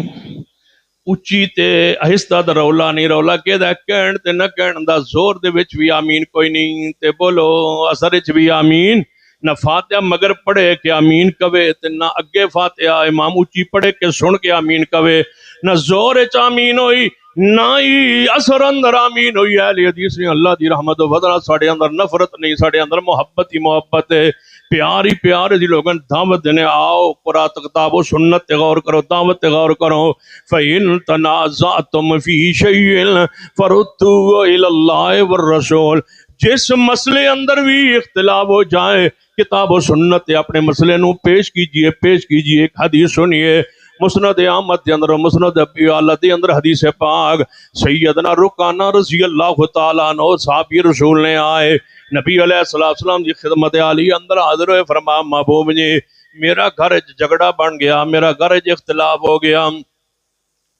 اچھی تے آہستہ دا رولا نہیں، رولا کہ دا کہن تے نہ کہن دا، زور دے وچ بھی آمین کوئی نہیں، تے بولو اثر وچ بھی آمین، نہ فاتحہ مگر پڑھے کہ آمین کہے، تے نہ اگے فاتحہ امام اچھی پڑھے کہ سن کے آمین کہے، نہ زور وچ آمین ہوئی نہ ہی اثر اندر آمین ہوئی اہل حدیث نے اللہ دی رحمت و فضل ساڑے اندر نفرت نہیں ساڑے اندر محبت ہی محبت ہے پیاری پیارے دی لوگن دعوت دینے آؤ قرآن کتاب و سنت تے غور کرو دعوت تے غور کرو فَإِن تَنَازَعْتُمْ فِي شَيْءٍ فَرُدُّوهُ إِلَى اللَّهِ وَالرَّسُولِ جس مسئلے اندر بھی اختلاف ہو جائے کتاب و سنت اپنے مسئلے نو پیش کیجئے ایک حدیث سنیے مسند احمد دے اندر مسند ابی اعلی دے اندر حدیث پاک سیدنا رکانہ رضی اللہ تعالیٰ عنہ صحابی رسول نے آئے نبی علیہ السلام دی خدمت عالی اندر حاضر ہوئے فرمایا محبوب جی میرا گھر جھگڑا بن گیا میرا گھر اختلاف ہو گیا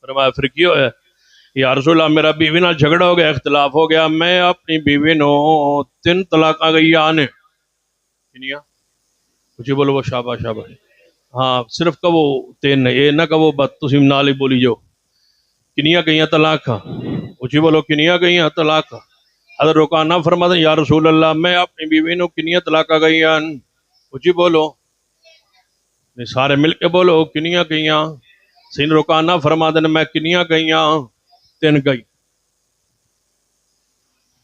فرمایا پھر کی ہویا یا رسول اللہ میرا بیوی نال جھگڑا ہو گیا اختلاف ہو گیا میں اپنی بیوی نو 3 طلاقاں گئی آنے کنیا کچھ بولو وہ شابہ شابہ ہاں صرف کہو 3 اے نہ کہو بات تسی نال ہی بولی جو کنیا گئیاں طلاق اچھی بولو کنیا گئیاں طلاق حضرت رکانہ فرماتے یا رسول اللہ میں اپنی بیوی نو کنیا طلاق گئیاں اچھی بولو سارے مل کے بولو کنیا گئیاں سین رکانہ فرماتے میں کنیا گئیاں 3 گئی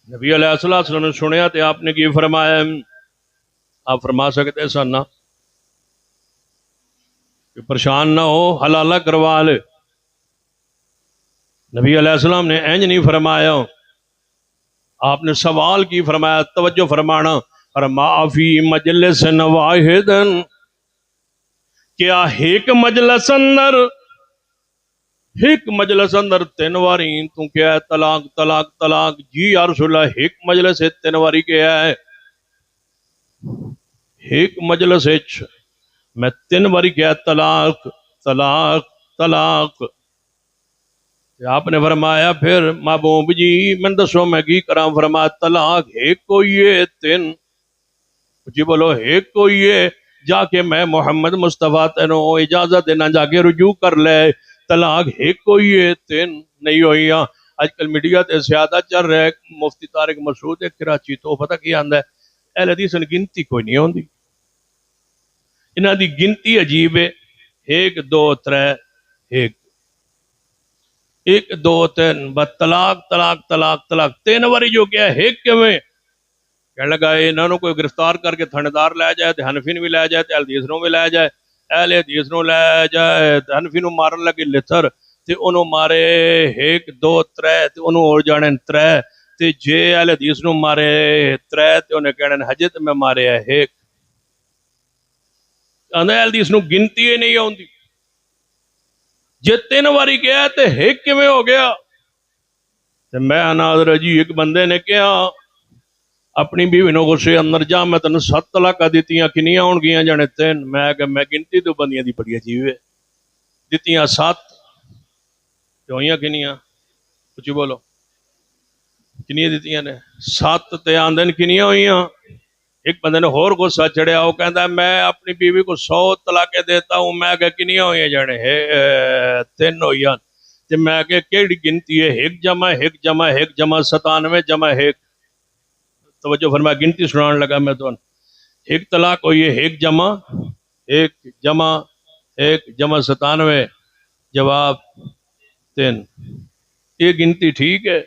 نبی علیہ السلام نے سنیا تے آپ نے کی فرمایا آپ فرما سکتے سن نہ کہ پریشان نہ ہو حلالہ کروا لے نبی علیہ السلام نے اینج نہیں فرمایا آپ نے سوال کی فرمایا توجہ فرمانا فرما فی مجلس واحد کیا ایک مجلس اندر 3 واری تو کیا ہے طلاق طلاق طلاق جی یا رسول اللہ ایک مجلس 3 واری کیا ہے ایک مجلس میں 3 باری کیا طلاق طلاق طلاق آپ نے فرمایا پھر محبوب جی میں دسو میں کی کرام فرمایا طلاق ایک کوئی ہے 3 جی بولو ایک کوئی ہے جا کے میں محمد مصطفیٰ تینوں اجازت دینا جا کے رجوع کر لے طلاق ایک کوئی ہے 3 نہیں ہوئی آج کل میڈیا تے زیادہ چل رہا ہے مفتی طارق مسعود کراچی تو پتہ کیا آندا ہے اہل حدیث کی گنتی کوئی نہیں ہوندی انہاں دی گنتی عجیب ہے 1 2 3 1 2 3 بس طلاق طلاق طلاق طلاق 3 واری جو کیا ہے ایک کیویں کہنے لگا انہاں نوں کوئی گرفتار کر کے تھاندار لے جائے تے حنفی نوں بھی لے جائے تے اہل حدیث نوں بھی لے جائے اہل حدیث نوں لے جائے تے حنفی نوں مارن لگے لتھر تے انہوں مارے 1 2 3 تے انہوں ہو جانے 3 تے جے اہل حدیث نوں مارے 3 تے انہیں کہنے حجے تے میں مارے 1 اہل حدیث نوں گنتی نہیں ہوندی جے 3 واری کیا تے 1 کیویں ہو گیا تے میں ناظر جی ایک بندے نے کہا اپنی بیوی نو غصے اندر جا میں تینوں 7 طلاقاں دتیاں کنیاں ہون گیاں جانے 3 میں کہ میں گنتی تو بندیاں دی بڑی عجیب ہے دتیاں 7 تے ہوئیاں کنیاں کچھ بولو کنیاں دتیاں نے 7 تے آندن کنیاں ہوئیاں ایک بندے نے اور غصہ چڑھیا وہ کہندا ہے میں اپنی بیوی کو 100 طلاقیں دیتا ہوں میں کہ کنیاں ہوئیاں جانے 3 ہوئیاں تے میں کہ کیڑی گنتی ہے 1 جمع 1 جمع 1 جمع 97 جمع 1 توجہ فرمایا گنتی سنان لگا میں تو 1 طلاق ہوئی ہے 1 جمع 1 جمع 1 جمع 97 جواب 3 یہ گنتی ٹھیک ہے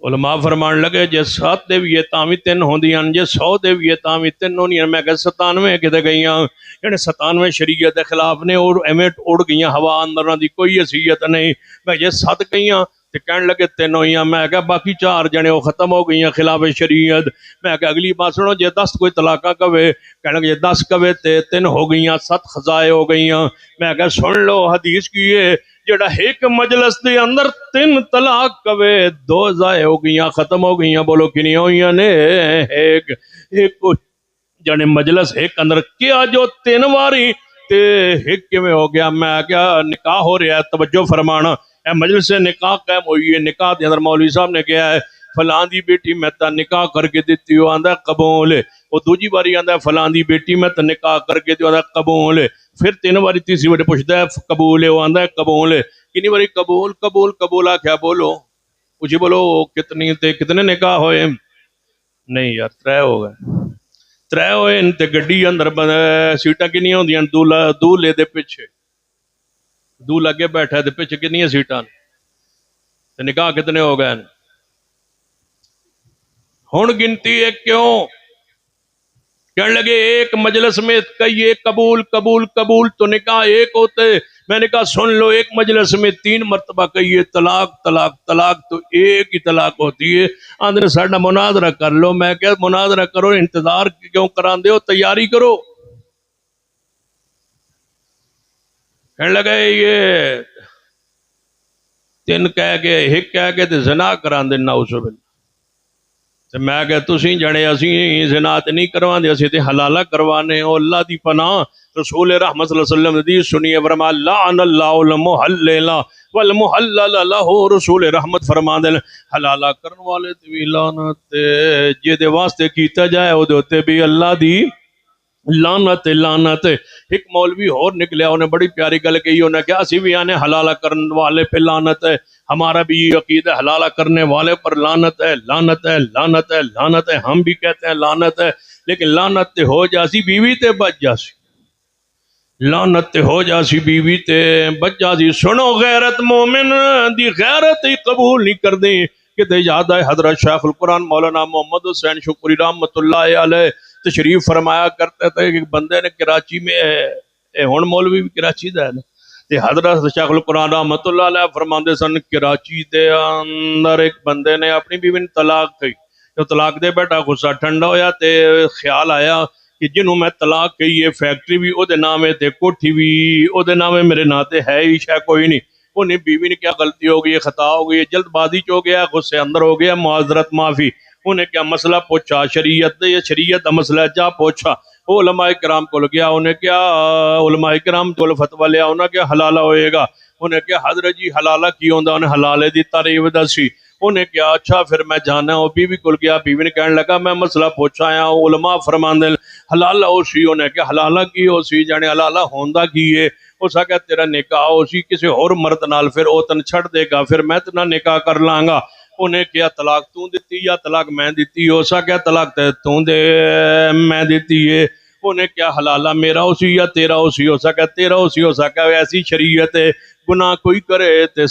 علماء فرمان لگے جے 7 دے بھی تاوی 3 ہوندیاں جے 100 دے بھی تاوی 3 ہونیاں میں کہ 97 کتے گئیاں یعنی 97 شریعت دے خلاف نے اور ایویں اڑ گئیاں ہوا اندر دی کوئی حیثیت نہیں میں جے 7 گئیاں تے کہن لگے 3 ہوئیاں میں کہ باقی 4 جنے وہ ختم ہو گئیاں خلاف شریعت میں کہ اگلی بات سنو جے 10 کوئی طلاقہ کہے کہن لگے 10 کہے تے 3 ہو گئیاں 7 خزائے ہو گئیاں میں کہ سن لو حدیث کی ہے جڑا ایک مجلس دے اندر 3 طلاق کہے 2 ضائع ہو گئیاں ختم ہو گئیاں بولو کنی ہوئیاں نے ایک جانے مجلس ایک اندر کیا جو 3 واری تے ایک کیویں ہو گیا میں کیا نکاح ہو رہا ہے توجہ فرمانا اے مجلس سے نکاح قائم ہوئی ہے نکاح دے اندر مولوی صاحب نے کیا ہے فلاں دی بیٹی میں تا نکاح کر کے دیتی ہو آندا قبول ہے وہ دوجی باری آندا فلاں دی بیٹی میں تا نکاح کر کے دیتی ہو آندا قبول ہے پھر 3 باری تیسری باری پوچھتا ہے قبول ہے وہ آندا قبول ہے کنی باری قبول قبول قبول آ کیا بولو پوچھی بولو کتنے نکاح ہوئے نہیں یار 3 ہو گئے 3 ہوئے تے گڈی اندر سیٹاں کنیاں ہوندیاں دولہے دے پیچھے دو لگے بیٹھا ہے تے پیچھے کنی سیٹاں تے نکاح کتنے ہو گئے ہن گنتی ہے کیوں کہنے لگے ایک مجلس میں کئی ایک قبول قبول قبول تو نکاح ایک ہوتے میں نے کہا سن لو ایک مجلس میں 3 مرتبہ کہیے طلاق طلاق طلاق تو ایک ہی طلاق ہوتی ہے آندھر ساڑھا مناظرہ کر لو میں کہا مناظرہ کرو انتظار کیوں کران دے ہو تیاری کرو کہنے لگے یہ 3 کہہ کے ایک کہہ کے تے زنا کران دے نعوذ باللہ تے میں کہ تسی جڑے اسی زنا تے نہیں کرواندے اسی تے حلالہ کروانے او اللہ دی پناہ رسول رحمت صلی اللہ علیہ وسلم دی سنیے فرما لعن اللہ المحلل والمحلل لہ رسول رحمت فرما دے حلالہ کرن والے تے بھی لعنت جے دے واسطے کیتا جائے او دے تے بھی اللہ دی لعنت لعنت ایک مولوی اور نکلیا انہیں بڑی پیاری گل کہی انہیں کہا اسی بھی آنے حلالہ کرنے والے پہ لعنت ہے ہمارا بھی یہ عقید ہے حلالہ کرنے والے پر لعنت ہے لعنت ہے لعنت ہے لعنت ہے ہم بھی کہتے ہیں لعنت ہے لیکن لعنت تے ہو جاسی بیوی تے بچ جاسی لعنت تے ہو جاسی بیوی تے بچ جاسی سنو غیرت مومن دی غیرت ہی قبول نہیں کر دیں کہ تے یاد ہے حضرت شیخ القرآن مولانا محمد حسین شکری رحمت اللہ علیہ تشریف فرمایا کرتے تھے کہ بندے نے کراچی میں ہن مولوی بھی کراچی دا ہے نا تے حضرت شیخ القرآن رحمت اللہ علیہ فرماندے سن کراچی دے اندر ایک بندے نے اپنی بیوی نے طلاق کہی تو طلاق دے بیٹا غصہ ٹھنڈا ہویا تے خیال آیا کہ جنہوں میں طلاق کہی ہے فیکٹری بھی او دے نام ہے تے کوٹھی بھی او دے نام ہے میرے ناتے ہے ہی شاید کوئی نہیں انہیں بیوی نے کیا غلطی ہو گئی ہے خطا ہو گئی ہے جلد بازی چ ہو گیا غصے اندر ہو گیا معذرت معافی انہیں کیا مسئلہ پوچھا شریعت یہ شریعت مسئلہ جا پوچھا علماء کرام کو گیا انہیں کیا علماء کرام تو فتویٰ لیا انہیں کیا حلالہ ہوئے گا انہیں کیا حضرت جی حلالہ کی ہوندہ انہیں حلالے دی تعریف دسی انہیں کیا اچھا پھر میں جانا ہوں بیوی کو گیا بیوی نے کہنے لگا میں مسئلہ پوچھا آیا ہوں علماء فرمان دے حلالہ ہو سی انہیں کیا حلالہ کی ہو سی جانے حلالہ ہوندہ کی ہے اس کا تیرا نکاح ہو سی کسی اور مرد نال پھر او تن چھڑ دے گا پھر میں تنا نکاح کر لانگا انہیں کیا طلاق توں دیتی یا طلاق میں دیتی ہو سا کیا طلاق توں دے میں دیتی ہے انہیں کیا حلالہ میرا ہو سی یا تیرا ہو سی ہو سا کیا تیرا ہو سی ہو سا کیا ایسی شریعت ہے گناہ کوئی کرے تے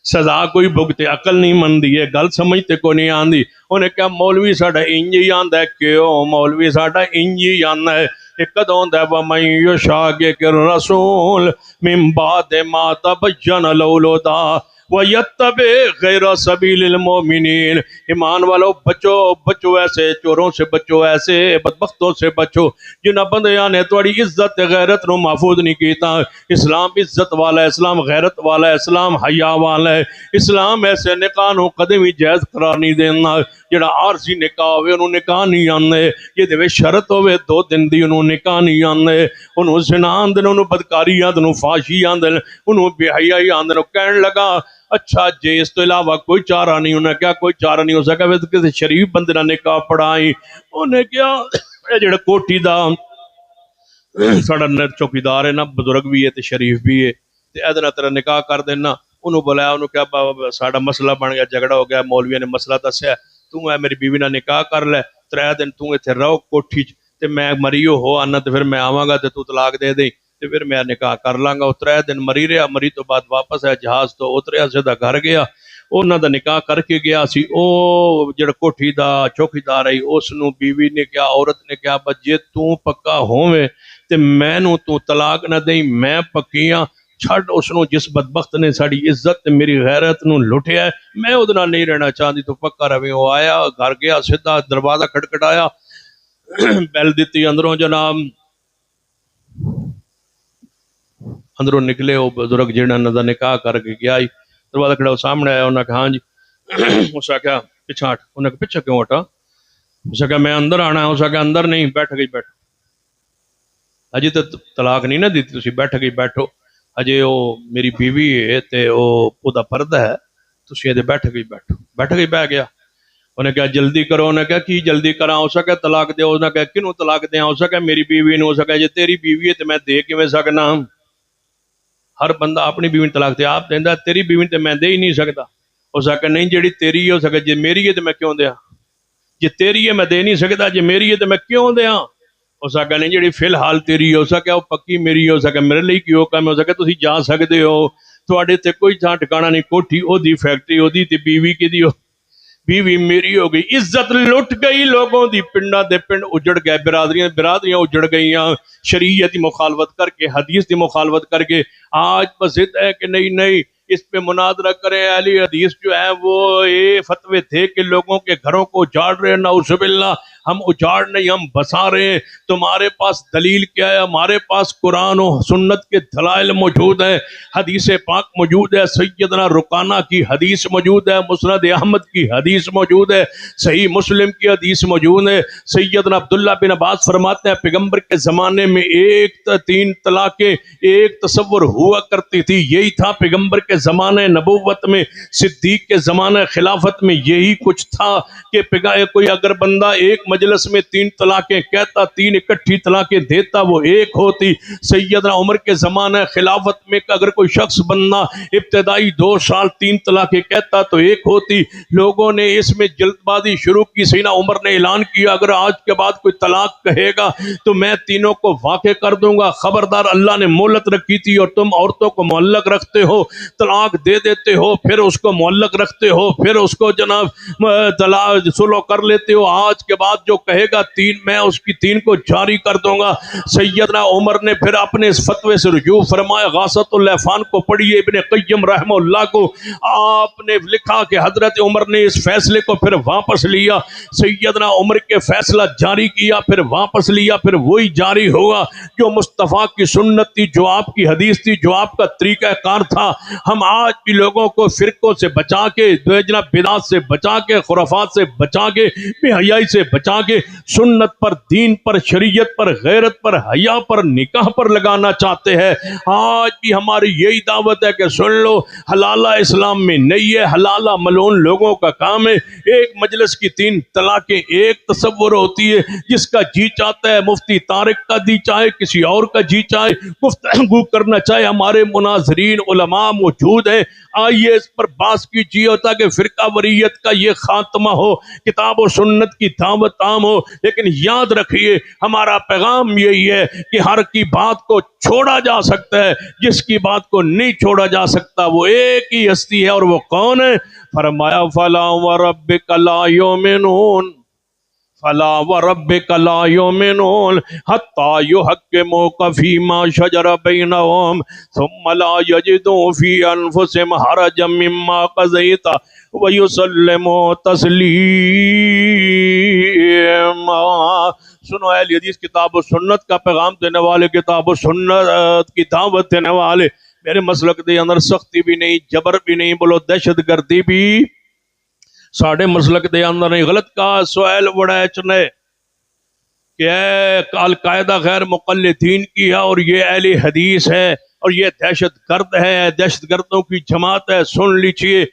سزا کوئی بھگتے عقل نہیں مندی ہے گل سمجھتے کو نہیں آندی انہیں کیا مولوی ساڑھا انجی آندہ ہے کیوں مولوی ساڑھا انجی آندہ ہے ایک دون ہے وَمَنْ يُشَاقِقِ الرَّسُولِ مِنْ بَعْدِ مَا تَبَيَّنَ لَهُ الْهُدَىٰ وَيَتَّبِعْ غَيْرَ سَبِيلِ الْمُؤْمِنِينَ ایمان والو بچو بچو ایسے چوروں سے بچو ایسے بدبختوں سے بچو جنہ بندیاں نے توڑی عزت غیرت نو محفوظ نہیں کیتا اسلام عزت والا ہے اسلام غیرت والا ہے اسلام حیا والا ہے اسلام ایسے نکاح نو قدمی جائز قرار نہیں دینا جڑا عارضی نکاح ہوئے انہوں نکاح نہیں آنے یہ دے شرط ہوئے 2 دن دی انہوں نکاح نہیں آنے انہوں زنا آندن انہوں بدکاری آندن فاشی آندن انہوں بے حیائی آندن کہنے لگا اچھا جے اس تو علاوہ کوئی چارہ نہیں انہیں کیا کوئی چارہ نہیں ہو سکا ویسے کسی شریف بندے نہ نکاح پڑھائیں انہیں کیا جڑا کوٹی دا ساڑا چوکیدار ہے نا بزرگ بھی ہے تے شریف بھی ہے تے ادنا تیرا نکاح کر دینا انہوں بلایا انہوں کیا ساڑا مسئلہ بن گیا جھگڑا ہو گیا مولوی نے مسئلہ دسیا تو ہے میری بیوی نہ نکاح کر لے 3 دن تو ایتھے رہو کوٹھی تے میں مریو ہو آنا تے پھر میں آواں گا تے تو طلاق دے دیں تے پھر میں نکاح کر لانگا 3 دن مری رہا مری تو بعد واپس ہے جہاز تو اتریا سیدھا گھر گیا انہاں دا نکاح کر کے گیا سی او جڑا کوٹھی دا چوکیدار ہے اس نو بیوی نے کیا عورت نے کیا بجے تو پکا ہوویں تے میں نو تو طلاق نہ دیں میں پکیاں چھڑ اس نو جس بدبخت نے ساڑی عزت تے میری غیرت نو لٹیا ہے میں ادنا نہیں رہنا چاہتی تو پکا رویں وہ آیا گھر گیا سیدھا دروازہ کھٹکھٹایا بیل دیتی اندروں جناب اندروں نکلے وہ بزرگ جڑا نہ نکاح کر کے گیا دروازہ کھڑا وہ سامنے آیا انہوں نے کہا ہاں جی اس نے کہا پیچھے ہٹ انہوں نے کہا پیچھے کیوں ہٹا اس نے کہا میں اندر آنا ہے اس نے کہا اندر نہیں بیٹھ گئی بیٹھو اجے تو طلاق نہیں نہ دیتی تسی بیٹھ گئی بیٹھو اجے وہ میری بیوی ہے تے وہ دا پردہ ہے تسی یہ بیٹھ گئی بیٹھ گیا انہیں کہا جلدی کرو انہیں کہا کی جلدی کرا ہو سکے طلاق دے انہیں کہا کنوں طلاق دے ہو سکے میری بیوی نے ہو سکے جے تیری بیوی ہے تو میں دے کے میں سکنا ہر بندہ اپنی بیوی طلاق دے آپ دیندہ تیری بیوی تے میں دے ہی نہیں سکتا ہو سکے نہیں جڑی تیری ہے ہو سکے جے میری ہے تو میں کیوں دیا جے تیری ہے میں دے نہیں سکتا جے میری ہے تو میں کیوں دیا ہو سکا نہیں جڑی فی الحال تیری ہو سکا وہ پکی میری ہو سکا میرے لیے کیوں کم ہو سکا تسی جا سکتے ہو تواڈے تے کوئی تھاں ٹھکانا نہیں کوٹھی او دی فیکٹری او دی تے بیوی کدی ہو بیوی میری ہو گئی عزت لٹ گئی لوگوں دی پنڈا دے پنڈ اجڑ گئے برادریاں اجڑ گئیاں شریعت کی مخالفت کر کے حدیث کی مخالفت کر کے آج بس ضد ہے کہ نہیں اس پہ مناظرہ کریں اہل حدیث جو ہے وہ یہ فتوے دے کے لوگوں کے گھروں کو اجاڑ رہے ہیں نعوذ باللہ ہم اجاڑ نہیں ہم بسا رہے ہیں تمہارے پاس دلیل کیا ہے ہمارے پاس قرآن و سنت کے دلائل موجود ہیں حدیث پاک موجود ہے سیدنا رکانہ کی حدیث موجود ہے مسند احمد کی حدیث موجود ہے صحیح مسلم کی حدیث موجود ہے سیدنا عبداللہ بن عباس فرماتے ہیں پیغمبر کے زمانے میں 3 طلاقیں ایک تصور ہوا کرتی تھی یہی تھا پیغمبر کے زمانے نبوت میں صدیق کے زمانے خلافت میں یہی کچھ تھا کہ کوئی اگر بندہ ایک مجلس میں 3 طلاقیں کہتا 3 اکٹھی طلاقیں دیتا وہ ایک ہوتی سیدنا عمر کے زمانے خلافت میں اگر کوئی شخص بندہ ابتدائی 2 سال 3 طلاقیں کہتا تو ایک ہوتی لوگوں نے اس میں جلد بازی شروع کی سیدنا عمر نے اعلان کیا اگر آج کے بعد کوئی طلاق کہے گا تو میں تینوں کو واقع کر دوں گا خبردار اللہ نے مہلت رکھی تھی اور تم عورتوں کو معلق رکھتے ہو طلاق دے دیتے ہو پھر اس کو معلق رکھتے ہو پھر اس کو جناب طلاق سلو کر لیتے ہو آج کے بعد جو کہے گا 3 میں اس کی 3 کو جاری کر دوں گا سیدنا عمر نے پھر اپنے اس فتوے سے رجوع فرمایا غاصۃ اللحفان کو پڑھیے ابن قیم رحمہ اللہ کو آپ نے لکھا کہ حضرت عمر نے اس فیصلے کو پھر واپس لیا سیدنا عمر کے فیصلہ جاری کیا پھر واپس لیا پھر وہی جاری ہوگا جو مصطفیٰ کی سنت تھی جو آپ کی حدیث تھی جو آپ کا طریقہ کار تھا ہم آج بھی لوگوں کو فرقوں سے بچا کے جناب بدعات سے بچا کے خرافات سے بچا کے بے حیائی سے بچا کے سنت پر دین پر شریعت پر غیرت پر حیا پر نکاح پر لگانا چاہتے ہیں آج بھی ہماری یہی دعوت ہے کہ سن لو حلالہ اسلام میں نہیں ہے حلالہ ملعون لوگوں کا کام ہے ایک مجلس کی 3 طلاقیں ایک تصور ہوتی ہے جس کا جی چاہتا ہے مفتی طارق کا جی چاہے کسی اور کا جی چاہے گفتگو کرنا چاہے ہمارے مناظرین علماء موجود ہیں آئیے اس پر بحث کیجیے ہوتا کہ فرقہ وریت کا یہ خاتمہ ہو کتاب و سنت کی دعوت عام ہو لیکن یاد رکھیے ہمارا پیغام یہی ہے کہ ہر کی بات کو چھوڑا جا سکتا ہے جس کی بات کو نہیں چھوڑا جا سکتا وہ ایک ہی ہستی ہے اور وہ کون ہے فرمایا فلا وربک لا یؤمنون فلا وربک لا یؤمنون حتی یحکموک فیما شجر بینہم ثم لا یجدوا فی انفسہم حرجا مما قضیت ویسلموا تسلیما سنو اہل حدیث کتاب و سنت کا پیغام دینے والے کتاب و سنت کی دعوت دینے والے میرے مسلک دے اندر سختی بھی نہیں جبر بھی نہیں بولو دہشت گردی بھی ساڑھے مسلک دے اندر نہیں غلط کا سوال بڑا ہے چنے کہ القاعدہ غیر مقلدین کی ہے اور یہ اہل حدیث ہے اور یہ دہشت گرد ہے دہشت گردوں کی جماعت ہے سن لیجئے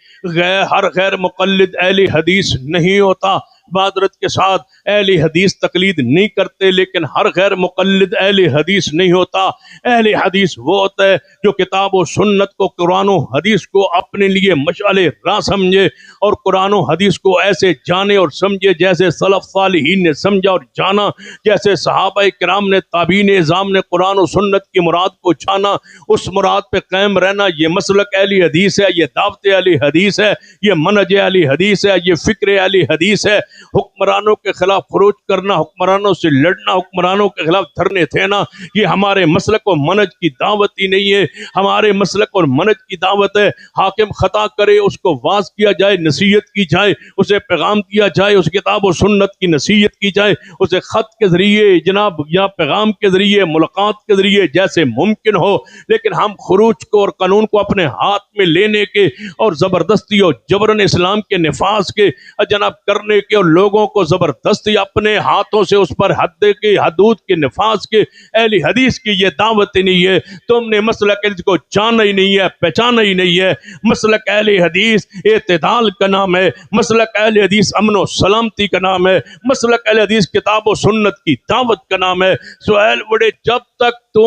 ہر غیر مقلد اہل حدیث نہیں ہوتا معذرت کے ساتھ اہل حدیث تقلید نہیں کرتے لیکن ہر غیر مقلد اہل حدیث نہیں ہوتا اہل حدیث وہ ہوتا ہے جو کتاب و سنت کو قرآن و حدیث کو اپنے لیے مشعل راہ سمجھے اور قرآن و حدیث کو ایسے جانے اور سمجھے جیسے سلف صالحین نے سمجھا اور جانا جیسے صحابہ کرام نے تابعین اعظام نے قرآن و سنت کی مراد کو جانا اس مراد پہ قائم رہنا یہ مسلک اہل حدیث ہے یہ دعوت اہل حدیث ہے یہ منہج اہل حدیث ہے یہ فکر اہل حدیث ہے حکمرانوں کے خلاف خروج کرنا حکمرانوں سے لڑنا حکمرانوں کے خلاف دھرنے دینا یہ ہمارے مسلک و منہج کی دعوت ہی نہیں ہے ہمارے مسلک اور منہج کی دعوت ہے حاکم خطا کرے اس کو واعظ کیا جائے نصیحت کی جائے اسے پیغام دیا جائے اس کتاب و سنت کی نصیحت کی جائے اسے خط کے ذریعے جناب یا پیغام کے ذریعے ملاقات کے ذریعے جیسے ممکن ہو لیکن ہم خروج کو اور قانون کو اپنے ہاتھ میں لینے کے اور زبردستی اور جبرن اسلام کے نفاذ کے جناب کرنے کے اور لوگوں کو زبردستی اپنے ہاتھوں سے اس پر حد کے حدود کے نفاذ کے اہل حدیث کی یہ دعوت ہی نہیں ہے تم نے مسلک کو جانا ہی نہیں ہے پہچانا ہی نہیں ہے مسلک اہل حدیث اعتدال کا نام ہے مسلک اہل حدیث امن و سلامتی کا نام ہے مسلک اہل حدیث کتاب و سنت کی دعوت کا نام ہے سہیل بڑے جب تک تو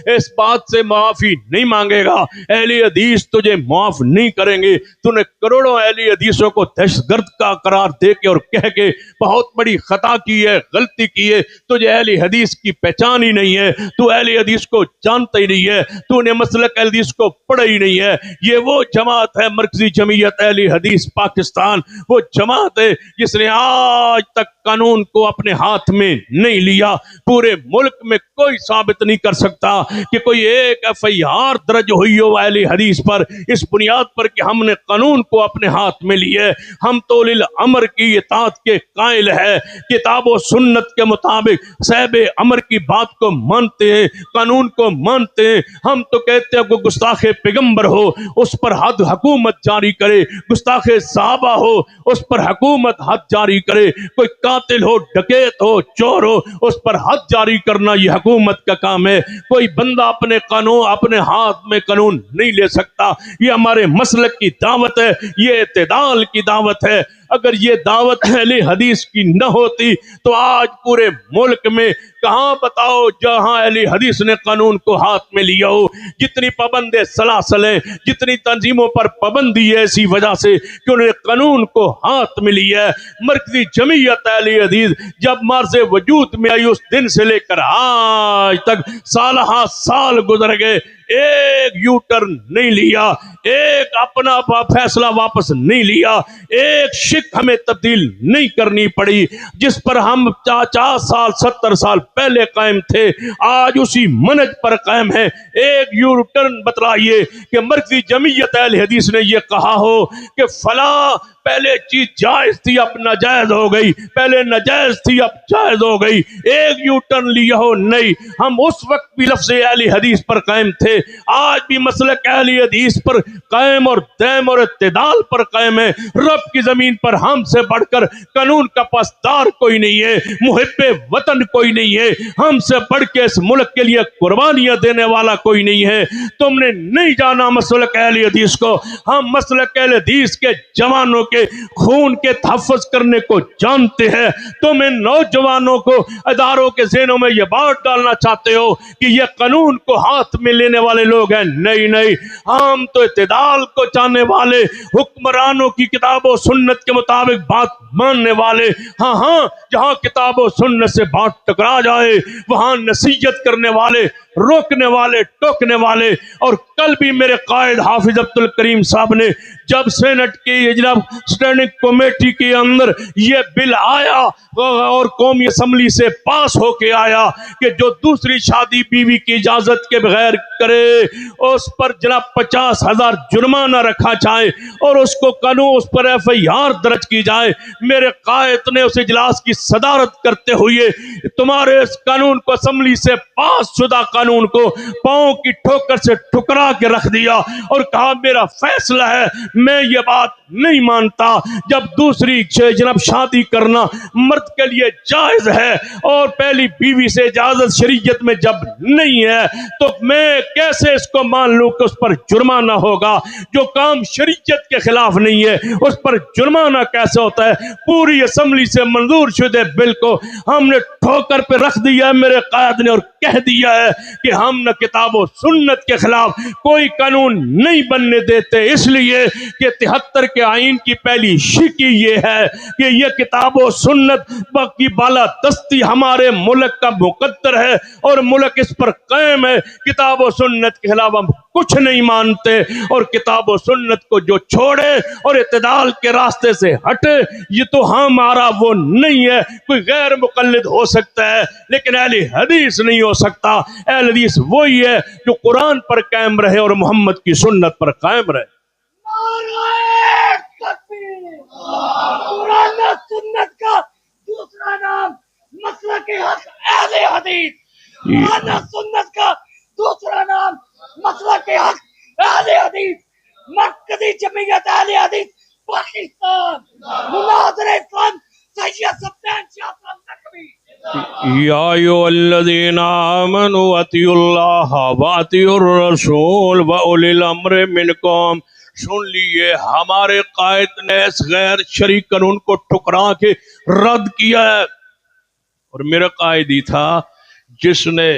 اس بات سے معافی نہیں مانگے گا اہل حدیث تجھے معاف نہیں کریں گے تو نے کروڑوں اہل حدیثوں کو دہشت گرد کا قرار دے کے اور کہہ کے بہت بڑی خطا کی ہے، غلطی کی ہے، تجھے اہل حدیث کی پہچان ہی نہیں ہے، تو اہل حدیث کو جانتا ہی نہیں ہے، تو نے مسلک اہل حدیث کو پڑھا ہی نہیں ہے۔ یہ وہ جماعت ہے مرکزی جمعیت اہل حدیث پاکستان، وہ جماعت ہے جس نے آج تک قانون کو اپنے ہاتھ میں نہیں لیا۔ پورے ملک میں کوئی ثابت نہیں کر سکتا کہ کوئی ایک ایف آئی آر درج ہوئی ہو اہل حدیث پر اس بنیاد پر کہ ہم نے قانون کو اپنے ہاتھ میں لیے۔ ہم تو امر کی اطاعت کے قائل ہے، کتاب و سنت کے مطابق صاحب امر کی بات کو مانتے ہیں، قانون کو مانتے ہیں۔ ہم تو کہتے ہیں کہ گستاخ پیغمبر ہو اس پر حد حکومت جاری کرے، گستاخ صحابہ ہو اس پر حکومت حد جاری کرے، کوئی قاتل ہو، ڈکیت ہو، چور ہو، اس پر حد جاری کرنا یہ حکومت کا کام ہے۔ کوئی بندہ اپنے قانون اپنے ہاتھ میں قانون نہیں لے سکتا۔ یہ ہمارے مسلک کی دعوت ہے، یہ اعتدال کی دعوت ہے۔ اگر یہ دعوت اہل حدیث کی نہ ہوتی تو آج پورے ملک میں کہاں بتاؤ جہاں اہل حدیث نے قانون کو ہاتھ میں لیا ہو۔ جتنی پابند سلاسل ہیں، جتنی تنظیموں پر پابندی ہے اسی وجہ سے کہ انہوں نے قانون کو ہاتھ میں لیا ہے۔ مرکزی جمعیت اہل حدیث جب مرز وجود میں آئی اس دن سے لے کر آج تک سالہ سال گزر گئے، ایک یو ٹرن نہیں لیا، ایک اپنا فیصلہ واپس نہیں لیا، ایک شک ہمیں تبدیل نہیں کرنی پڑی۔ جس پر ہم 50 سال 70 سال پہلے قائم تھے آج اسی منہج پر قائم ہے۔ ایک یو ٹرن بتلائیے کہ مرکزی جمعیت اہل حدیث نے یہ کہا ہو کہ فلاں پہلے چیز جائز تھی اب ناجائز ہو گئی، پہلے ناجائز تھی اب جائز ہو گئی، ایک یو ٹرن لیا ہو نہیں۔ ہم اس وقت بھی لفظ اہل حدیث پر قائم تھے، آج بھی مسلک اہل حدیث پر قائم اور دائم اور اعتدال پر قائم ہے۔ رب کی زمین پر ہم سے بڑھ کر قانون کا پاسدار کوئی نہیں ہے، محب وطن کوئی نہیں ہے، ہم سے بڑھ کے اس ملک کے لیے قربانیاں دینے والا کوئی نہیں ہے۔ تم نے نہیں جانا مسلک اہل حدیث کو، ہم مسلک اہل حدیث کے جوانوں کے خون کے تحفظ کرنے کو جانتے ہیں۔ تم ان نوجوانوں کو اداروں کے ذہنوں میں یہ بات ڈالنا چاہتے ہو کہ یہ قانون کو ہاتھ میں لینے والے لوگ ہیں، نہیں نہیں، ہم تو اعتدال کو چاہنے والے، حکمرانوں کی کتاب و سنت کے مطابق بات ماننے والے۔ ہاں ہاں، جہاں کتاب و سنت سے بات ٹکرا جائے وہاں نصیحت کرنے والے، روکنے والے، ٹوکنے والے۔ اور کل بھی میرے قائد حافظ عبد الکریم صاحب نے جب سینٹ کی جناب اسٹینڈنگ کمیٹی کے اندر یہ بل آیا اور قومی اسمبلی سے پاس ہو کے آیا کہ جو دوسری شادی بیوی کی اجازت کے بغیر کرے اس پر جناب 50,000 جرمانہ رکھا جائے اور اس کو قانون اس پر ایف آئی آر درج کی جائے، میرے قائد نے اس اجلاس کی صدارت کرتے ہوئے تمہارے اس قانون کو، اسمبلی سے پاس شدہ قانون کو پاؤں کی ٹھوکر سے ٹھکرا کے رکھ دیا اور کہا میرا فیصلہ ہے، میں یہ بات نہیں مانتا۔ جب دوسری جناب شادی کرنا مرد کے لیے جائز ہے اور پہلی بیوی سے اجازت شریعت میں جب نہیں ہے تو میں کیسے اس کو مان لوں کہ اس پر جرمانہ ہوگا؟ جو کام شریعت کے خلاف نہیں ہے اس پر جرمانہ کیسے ہوتا ہے؟ پوری اسمبلی سے منظور شدہ بل کو ہم نے ٹھوکر پہ رکھ دیا ہے میرے قائد نے، اور کہہ دیا ہے کہ ہم نہ کتاب و سنت کے خلاف کوئی قانون نہیں بننے دیتے، اس لیے کہ 73 کے آئین کی پہلی شکی یہ ہے کہ یہ کتاب و سنت کی بالادستی ہمارے ملک کا مقدر ہے اور ملک اس پر قائم ہے۔ کتاب و سنت کے خلاف ہم کچھ نہیں مانتے، اور کتاب و سنت کو جو چھوڑے اور اعتدال کے راستے سے ہٹے یہ تو ہمارا وہ نہیں ہے۔ کوئی غیر مقلد ہو سکتا ہے لیکن اہل حدیث نہیں ہو سکتا۔ اہل حدیث وہی ہے جو قرآن پر قائم رہے اور محمد کی سنت پر قائم رہے۔ قرآن و سنت کا دوسرا نام مسلک حق اہل حدیث، قرآن و سنت کا دوسرا نام مسلک حق اہل حدیث، مرکزی جمعیت اہل حدیث پاکستان، مناظر اسلام سید سبطین شاہ صاحب نقوی۔ یا ایھا الذین آمنوا اطیعوا اللہ واطیعوا الرسول واولی الامر منکم۔ سن لیے ہمارے قائد نے اس غیر شرعی قانون کو ٹھکرا کے رد کیا ہے، اور میرا قائد ہی تھا جس نے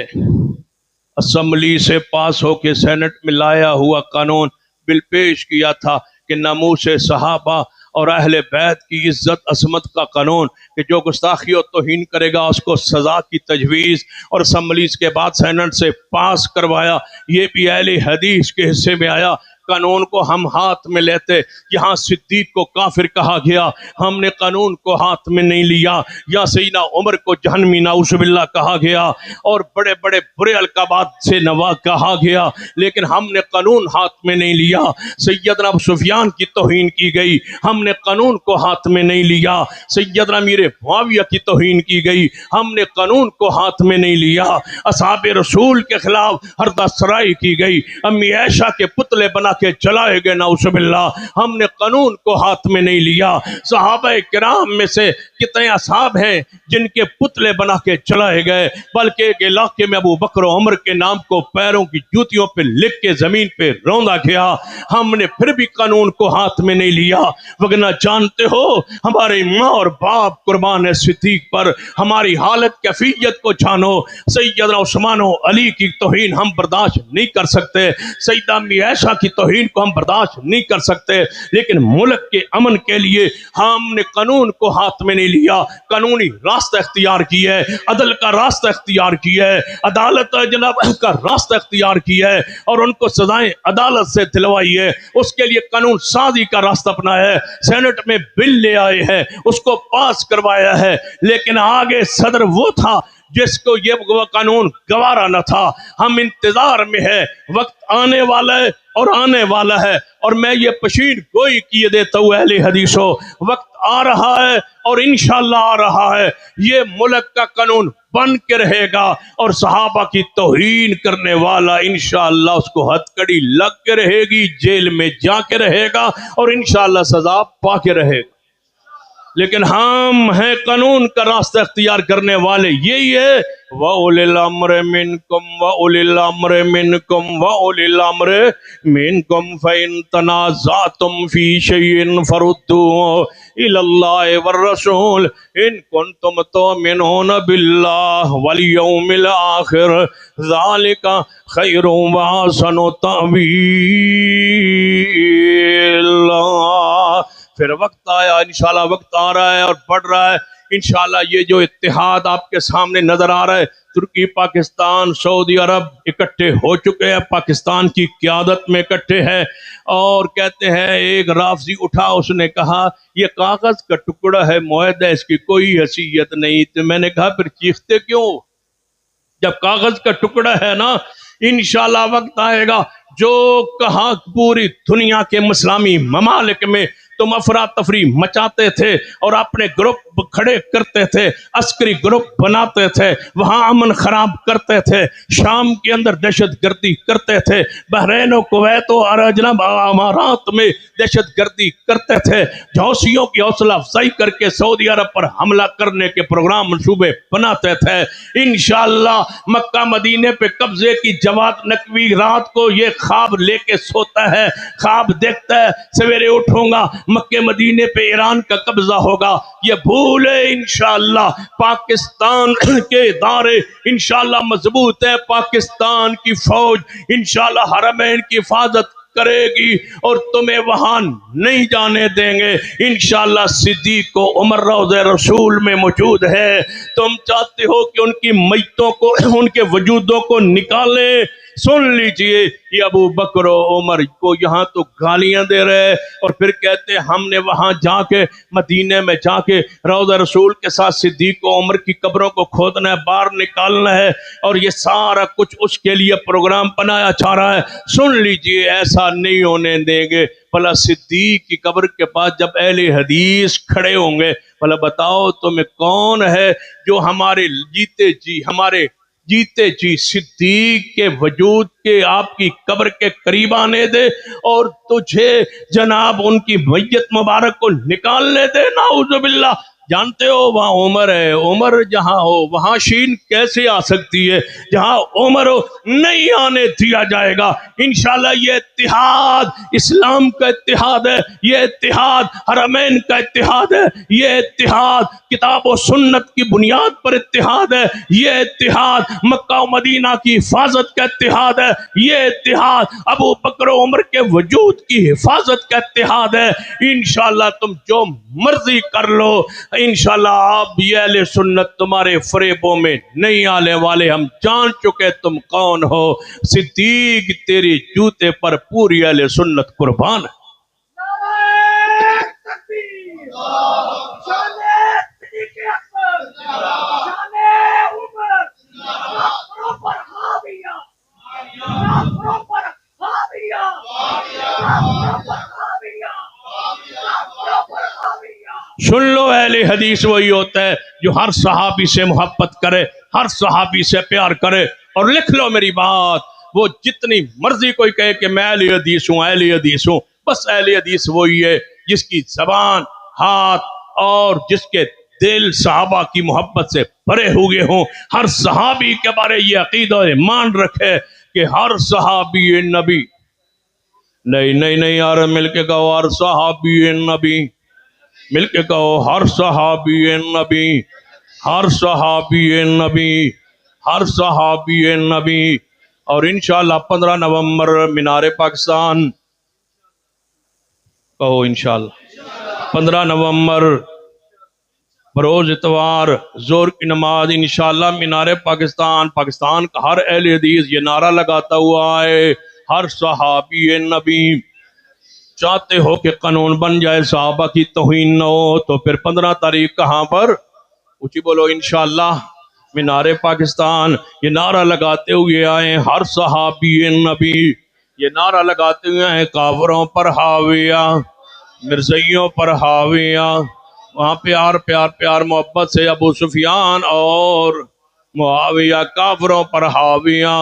اسمبلی سے پاس ہو کے سینٹ میں لایا ہوا قانون بل پیش کیا تھا کہ ناموس صحابہ اور اہل بیت کی عزت عصمت کا قانون کہ جو گستاخی و توہین کرے گا اس کو سزا کی تجویز اور اسمبلیز کے بعد سینٹ سے پاس کروایا، یہ بھی اہل حدیث کے حصے میں آیا۔ قانون کو ہم ہاتھ میں لیتے، یہاں صدیق کو کافر کہا گیا، ہم نے قانون کو ہاتھ میں نہیں لیا۔ یا سیدنا عمر کو جہنمی نعوذ باللہ کہا گیا اور بڑے بڑے برے القابات سے نوا کہا گیا، لیکن ہم نے قانون ہاتھ میں نہیں لیا۔ سیدنا ابو سفیان کی توہین کی گئی، ہم نے قانون کو ہاتھ میں نہیں لیا۔ سیدنا امیر معاویہ کی توہین کی گئی، ہم نے قانون کو ہاتھ میں نہیں لیا۔ اصحاب رسول کے خلاف حردہ سرائی کی گئی، امی عائشہ کے پتلے بنا کے جلائے گئے نعوذ باللہ، ہم نے قانون کو ہاتھ میں نہیں لیا۔ صحابہ کرام میں سے کتنے اصحاب ہیں جن کے پتلے بنا کے جلائے گئے، بلکہ ایک علاقے میں ابو بکر و عمر کے نام کو پیروں کی جوتیوں پہ لکھ کے زمین پہ روندا گیا، ہم نے پھر بھی قانون کو ہاتھ میں نہیں لیا۔ وگرنہ جانتے ہو ہمارے ماں اور باپ قربان ہے صدیق پر، ہماری حالت کیفیت کو جانو۔ سیدنا عثمان و علی کی توہین ہم برداشت نہیں کر سکتے، سیدہ امی عائشہ کی توہین کو ہم برداشت نہیں کر سکتے، لیکن ملک کے امن کے لیے ہم نے قانون کو ہاتھ میں نہیں لیا، قانونی راستہ اختیار کیا ہے، عدل کا راستہ اختیار کیا ہے، عدالت جناب کا راستہ اختیار کیا ہے اور ان کو سزائیں عدالت سے دلوائی ہے، اس کے لیے قانون سازی کا راستہ اپنایا ہے، سینٹ میں بل لے آئے ہیں، اس کو پاس کروایا ہے، لیکن آگے صدر وہ تھا جس کو یہ قانون گوارا نہ تھا۔ ہم انتظار میں ہے، وقت آنے والا ہے اور آنے والا ہے، اور میں یہ پشین گوئی کیے دیتا ہوں اہل حدیثوں، وقت آ رہا ہے اور انشاءاللہ آ رہا ہے، یہ ملک کا قانون بن کے رہے گا اور صحابہ کی توہین کرنے والا انشاءاللہ اس کو ہتکڑی لگ کے رہے گی، جیل میں جا کے رہے گا اور انشاءاللہ سزا پا کے رہے گا۔ لیکن ہم ہیں قانون کا راستہ اختیار کرنے والے، یہی ہے وَأُولِي الْأَمْرِ مِنْكُمْ وَأُولِي الْأَمْرِ مِنْكُمْ وَأُولِي الْأَمْرِ مِنْكُمْ فَإِنْ تَنَازَعْتُمْ فِي شَيْءٍ فَرُدُّوهُ إِلَى اللَّهِ وَالرَّسُولِ إِن كُنتُمْ تُؤْمِنُونَ بِاللَّهِ وَالْيَوْمِ الْآخِرِ ذَلِكَ خَيْرٌ وَأَحْسَنُ تَأْوِيلًا۔ پھر وقت آیا، انشاءاللہ وقت آ رہا ہے اور بڑھ رہا ہے، انشاءاللہ یہ جو اتحاد آپ کے سامنے نظر آ رہا ہے، ترکی، پاکستان، سعودی عرب اکٹھے ہو چکے ہیں، پاکستان کی قیادت میں اکٹھے ہیں، اور کہتے ہیں ایک رافضی اٹھا، اس نے کہا یہ کاغذ کا ٹکڑا ہے، معاہدہ اس کی کوئی حیثیت نہیں۔ تو میں نے کہا پھر چیختے کیوں؟ جب کاغذ کا ٹکڑا ہے نا، انشاءاللہ وقت آئے گا، جو کہا پوری دنیا کے اسلامی ممالک میں تم افراتفری مچاتے تھے اور اپنے گروپ کھڑے کرتے تھے، عسکری گروپ بناتے تھے، وہاں امن خراب کرتے تھے، شام کے اندر دہشت گردی کرتے تھے، بحرین و کویت و جناب امارات میں دہشت گردی کرتے تھے، حوثیوں کی حوصلہ افزائی کر کے سعودی عرب پر حملہ کرنے کے پروگرام منصوبے بناتے تھے۔ انشاءاللہ مکہ مدینے پہ قبضے کی جواد نقوی رات کو یہ خواب لے کے سوتا ہے، خواب دیکھتا ہے سویرے اٹھوں گا مکہ مدینے پہ ایران کا قبضہ ہوگا، یہ بھولے انشاءاللہ پاکستان کے ادارے انشاءاللہ مضبوط ہے، پاکستان کی فوج انشاءاللہ حرمین کی حفاظت کرے گی اور تمہیں وہاں نہیں جانے دیں گے انشاءاللہ۔ صدیق و عمر روضہ رسول میں موجود ہے، تم چاہتے ہو کہ ان کی میتوں کو، ان کے وجودوں کو نکالیں، سن لیجئے یہ ابو بکر و عمر کو یہاں تو گالیاں دے رہے اور پھر کہتے ہم نے وہاں جا کے مدینے میں جا کے روضہ رسول کے ساتھ صدیق و عمر کی قبروں کو کھودنا ہے، باہر نکالنا ہے، اور یہ سارا کچھ اس کے لیے پروگرام بنایا جا رہا ہے۔ سن لیجئے ایسا نہیں ہونے دیں گے۔ بھلا صدیق کی قبر کے پاس جب اہل حدیث کھڑے ہوں گے، بھلا بتاؤ تمہیں کون ہے جو ہمارے جیتے جی صدیق کے وجود کے آپ کی قبر کے قریب آنے دے اور تجھے جناب ان کی میت مبارک کو نکالنے دے؟ نعوذ باللہ، جانتے ہو وہاں عمر ہے، عمر جہاں ہو وہاں شین کیسے آ سکتی ہے؟ جہاں عمر ہو نہیں آنے دیا جائے گا انشاءاللہ۔ یہ اتحاد اسلام کا اتحاد ہے، یہ اتحاد حرمین کا اتحاد ہے، یہ اتحاد کتاب و سنت کی بنیاد پر اتحاد ہے، یہ اتحاد مکہ و مدینہ کی حفاظت کا اتحاد ہے، یہ اتحاد ابو بکر و عمر کے وجود کی حفاظت کا اتحاد ہے۔ انشاءاللہ تم جو مرضی کر لو، انشاءاللہ آپ یہ اہل سنت تمہارے فریبوں میں نہیں آنے والے، ہم جان چکے تم کون ہو۔ صدیق تیری جوتے پر پوری اہل سنت قربان ہے۔ نعرہ تکبیر، شان صدیق اکبر، شان عمر، کافروں پر حاویہ، کافروں پر حاویہ، کافروں پر حاویہ، کافروں پر حاویہ۔ سن لو، اہل حدیث وہی ہوتا ہے جو ہر صحابی سے محبت کرے، ہر صحابی سے پیار کرے۔ اور لکھ لو میری بات، وہ جتنی مرضی کوئی کہے کہ میں اہل حدیث ہوں، اہل حدیث ہوں، بس اہل حدیث وہی ہے جس کی زبان، ہاتھ اور جس کے دل صحابہ کی محبت سے بھرے ہوئے ہوں، ہر صحابی کے بارے یہ عقیدہ اور ایمان رکھے کہ ہر صحابی نبی، نہیں یار، مل کے کہو ہر صحابی نبی، مل کے کہو ہر صحابی نبی، ہر صحابی نبی، ہر صحابی نبی۔ اور انشاءاللہ 15 نومبر مینار پاکستان، کہو انشاءاللہ 15 نومبر بروز اتوار زور کی نماز انشاءاللہ مینار پاکستان، پاکستان کا ہر اہل حدیث یہ نعرہ لگاتا ہوا ہے، ہر صحابی نبی۔ چاہتے ہو کہ قانون بن جائے صحابہ کی توہین نہ ہو، تو پھر 15 تاریخ کہاں پر؟ اونچی بولو انشاءاللہ مینار پاکستان، یہ نعرہ لگاتے ہوئے آئے ہر صحابی نبی، یہ نعرہ لگاتے ہوئے آئے کافروں پر حاویہ، مرزائیوں پر حاویہ۔ وہاں پیار محبت سے ابو سفیان اور معاویہ، کافروں پر حاویہ،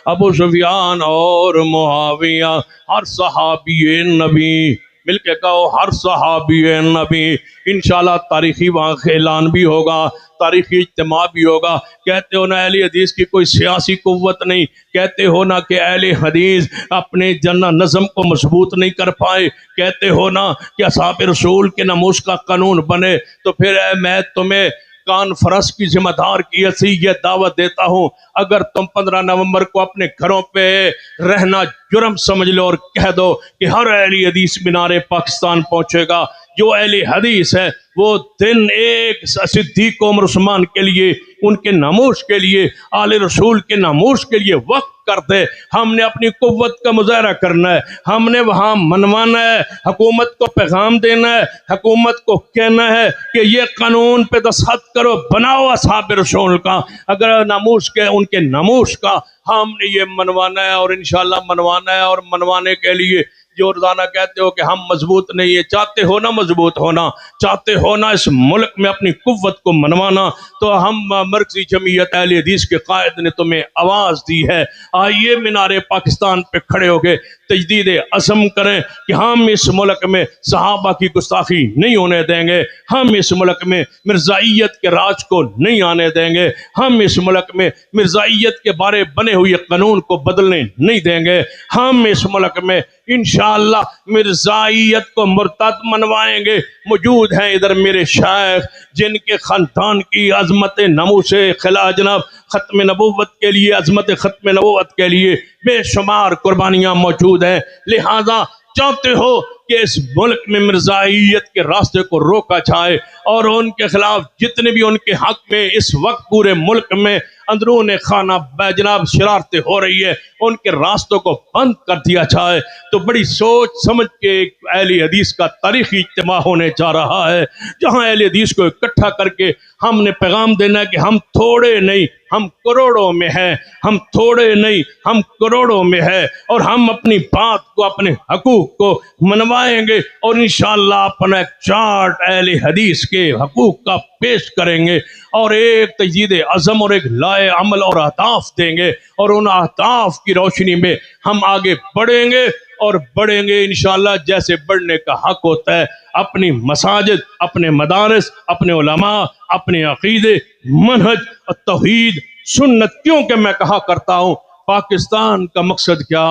ابو سفیان اور معاویہ، ہر صحابی نبی، مل کے کہو ہر صحابی نبی۔ انشاءاللہ تاریخی وہاں اعلان بھی ہوگا، تاریخی اجتماع بھی ہوگا۔ کہتے ہو نا اہل حدیث کی کوئی سیاسی قوت نہیں، کہتے ہو نا کہ اہل حدیث اپنے جنہ نظم کو مضبوط نہیں کر پائے، کہتے ہو نا کہ اصحاب رسول کے ناموس کا قانون بنے، تو پھر میں تمہیں کانفرنس کی ذمہ دار کی حیثیت دعوت دیتا ہوں، اگر تم 15 نومبر کو اپنے گھروں پہ رہنا جرم سمجھ لو اور کہہ دو کہ ہر اہل حدیث مینار پاکستان پہنچے گا، جو اہل حدیث ہے وہ دن ایک صدیق عمر عثمان کے لیے، ان کے ناموس کے لیے، آل رسول کے ناموس کے لیے وقت کر دے۔ ہم نے اپنی قوت کا مظاہرہ کرنا ہے، ہم نے وہاں منوانا ہے، حکومت کو پیغام دینا ہے، حکومت کو کہنا ہے کہ یہ قانون پہ دستخط کرو، بناؤ اصحاب رسول کا، اگر ناموس کے ان کے ناموس کا ہم نے یہ منوانا ہے، اور انشاءاللہ منوانا ہے۔ اور منوانے کے لیے جو روزانہ کہتے ہو کہ ہم مضبوط نہیں ہے، چاہتے ہو نا مضبوط ہونا، چاہتے ہو نا اس ملک میں اپنی قوت کو منوانا، تو ہم مرکزی جمعیت اہل حدیث کے قائد نے تمہیں آواز دی ہے، آئیے مینار پاکستان پہ کھڑے ہو کے تجدید عزم کریں کہ ہم اس ملک میں صحابہ کی گستاخی نہیں ہونے دیں گے، ہم اس ملک میں مرزائیت کے راج کو نہیں آنے دیں گے، ہم اس ملک میں مرزائیت کے بارے بنے ہوئے قانون کو بدلنے نہیں دیں گے، ہم اس ملک میں انشاءاللہ مرزائیت کو مرتد منوائیں گے۔ موجود ہیں ادھر میرے شیخ جن کے خاندان کی عظمت ناموس خلا جناب ختم نبوت کے لیے، عظمت ختم نبوت کے لیے بے شمار قربانیاں موجود ہیں، لہذا چاہتے ہو کہ اس ملک میں مرزائیت کے راستے کو روکا جائے اور ان کے خلاف جتنے بھی ان کے حق میں اس وقت پورے ملک میں اندرون خانہ جناب شرارتیں ہو رہی ہے، ان کے راستوں کو بند کر دیا جائے، تو بڑی سوچ سمجھ کے ایک اہل حدیث کا تاریخی اجتماع ہونے جا رہا ہے، جہاں اہل حدیث کو اکٹھا کر کے ہم نے پیغام دینا ہے کہ ہم تھوڑے نہیں، ہم کروڑوں میں ہیں، ہم تھوڑے نہیں، ہم کروڑوں میں ہیں، اور ہم اپنی بات کو، اپنے حقوق کو منوائیں گے، اور انشاءاللہ اپنا ایک چارٹ اہل حدیث کے حقوق کا پیش کریں گے، اور ایک تجدید عزم اور ایک لائے عمل اور اہداف دیں گے، اور ان اہداف کی روشنی میں ہم آگے بڑھیں گے، اور بڑھیں گے انشاءاللہ جیسے بڑھنے کا حق ہوتا ہے. اپنی مساجد، اپنے مدارس، اپنے علماء، اپنے عقیدے، منہج اور توحید سنت. کیونکہ میں کہا کرتا ہوں پاکستان کا مقصد کیا؟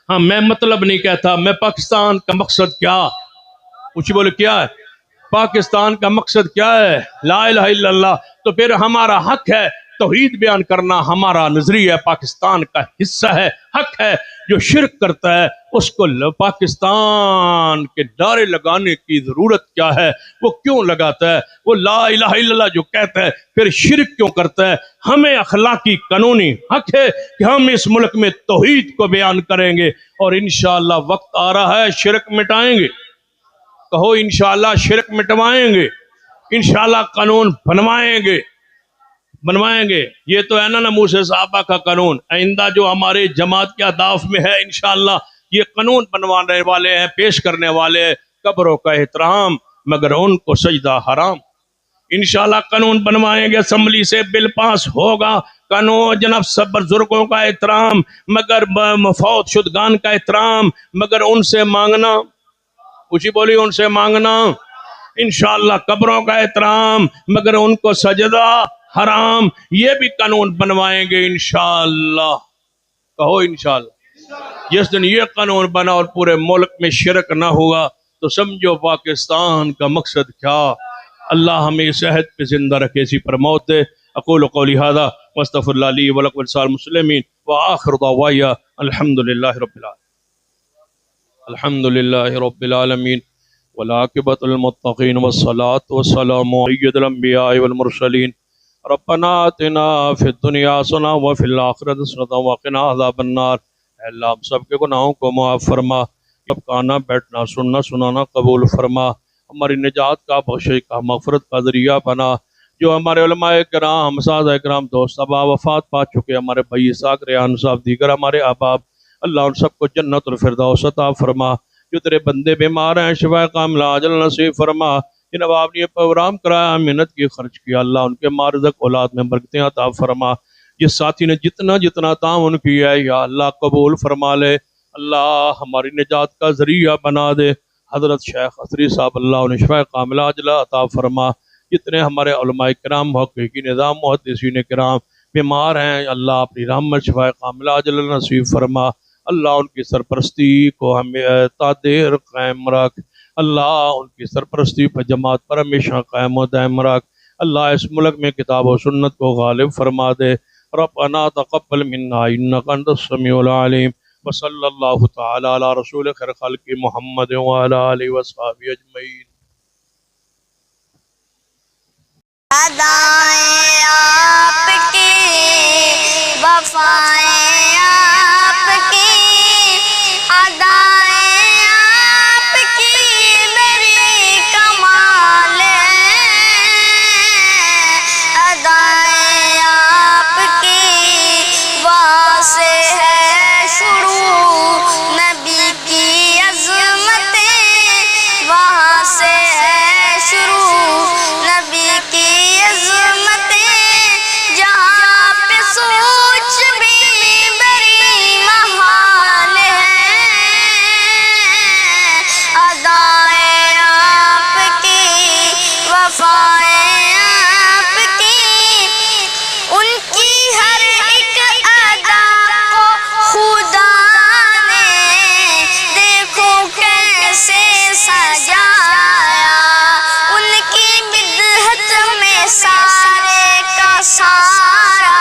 ہاں میں مطلب نہیں کہتا، میں پاکستان کا مقصد کیا، اونچی بولے کیا ہے؟ پاکستان کا مقصد کیا ہے؟ لا الہ الا اللہ. تو پھر ہمارا حق ہے توحید بیان کرنا. ہمارا نظریہ پاکستان کا حصہ ہے، حق ہے. جو شرک کرتا ہے اس کو پاکستان کے نعرے لگانے کی ضرورت کیا ہے؟ وہ کیوں لگاتا ہے؟ وہ لا الہ الا اللہ جو کہتا ہے پھر شرک کیوں کرتا ہے؟ ہمیں اخلاقی قانونی حق ہے کہ ہم اس ملک میں توحید کو بیان کریں گے، اور انشاءاللہ وقت آ رہا ہے شرک مٹائیں گے. کہو انشاءاللہ شرک مٹوائیں گے، انشاءاللہ قانون بنوائیں گے. یہ تو ہے نا موسیٰ صحابہ کا قانون. آئندہ جو ہمارے جماعت کے اہداف میں ہے انشاءاللہ یہ قانون بنوانے والے ہیں، پیش کرنے والے ہیں. قبروں کا احترام مگر ان کو سجدہ حرام. انشاءاللہ قانون بنوائیں گے، اسمبلی سے بل پاس ہوگا. قانون جناب سب بزرگوں کا احترام مگر فوت شدگان کا احترام مگر ان سے مانگنا، اسی بولی ان سے مانگنا. انشاءاللہ قبروں کا احترام مگر ان کو سجدہ حرام. یہ بھی قانون بنوائیں گے انشاءاللہ. کہو انشاءاللہ. جس دن یہ قانون بنا اور پورے ملک میں شرک نہ ہوا تو سمجھو پاکستان کا مقصد کیا. اللہ ہمیں اس عہد پہ زندہ رکھے، اسی پر موت دے. اقول قولی ھذا واستغفر اللہ لی ولکم ولسائر المسلمین وآخر دعوایا الحمدللہ رب العالمین. الحمدللہ رب العالمین والعاقبۃ للمتقین والصلاة والسلام علی سید الانبیاء والمرسلین. ربنا آتنا فی الدنیا حسنہ وفی الآخرۃ حسنہ وقنا عذاب النار. اے اللہ ہم سب کے گناہوں کو معاف فرما، اب کانا بیٹھنا سننا سنانا قبول فرما، ہماری نجات کا بخشش کا مغفرت کا ذریعہ بنا. جو ہمارے علماء کرام، اساتذہ کرام، دوست احباب وفات پا چکے، ہمارے بھائی اسحاق ریحان صاحب، دیگر ہمارے احباب، اللہ ان سب کو جنت الفردوس عطا فرما. جو تیرے بندے بیمار ہیں شفا کاملہ عاجل نصیب فرما. جن اب آپ نے یہ پروگرام کرایا، محنت کی، خرچ کیا، اللہ ان کے مال رزق اولاد میں برکتیں عطا فرما. جس ساتھی نے جتنا تعاون کیا ہے یا اللہ قبول فرما لے. اللہ ہماری نجات کا ذریعہ بنا دے. حضرت شیخ عصری صاحب، اللہ انہیں شفا کاملہ عاجلہ عطا فرما. جتنے ہمارے علماء کرام، محققین نظام، محدثین کرام بیمار ہیں، اللہ اپنی رحمت شفا کاملہ عاجلہ نصیب فرما. اللہ ان کی سرپرستی کو ہمیں تا دیر قائم رکھ. اللہ ان کی سرپرستی پر جماعت پر ہمیشہ قائم و دائم رکھ. اللہ اس ملک میں کتاب و سنت کو غالب فرما دے. ربنا تقبل منا انک انت السمیع العلیم. وصلی اللہ تعالی علی رسول خیر خلق محمد وعلی آلہ وصحبہ اجمعین. ادائیں آپ کی، وفائیں آپ کی، ادائیں آپ کی میری کمال ہے. ادائیں آپ کی وہاں سے ہے شروع، نبی کی عظمتیں وہاں سے ہے شروع، نبی کی جہاں پہ سوچ بھی بڑی محال ہے. ادائیں آپ کی، وفائیں آپ کی، ان کی ہر ایک ادا کو خدا نے دیکھو کیسے سجایا. ان کی بدعت میں سارے کا سارا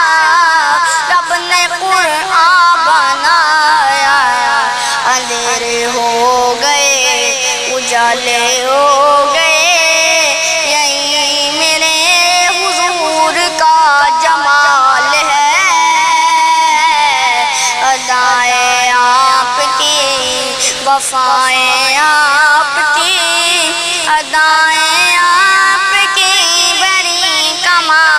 رب نے قرآن بنایا. اندھیرے ہو گئے اجالے ہو گئے، یہی میرے حضور کا جمال ہے. ادائیں آپ کی، وفائیں آپ کی، ادائیں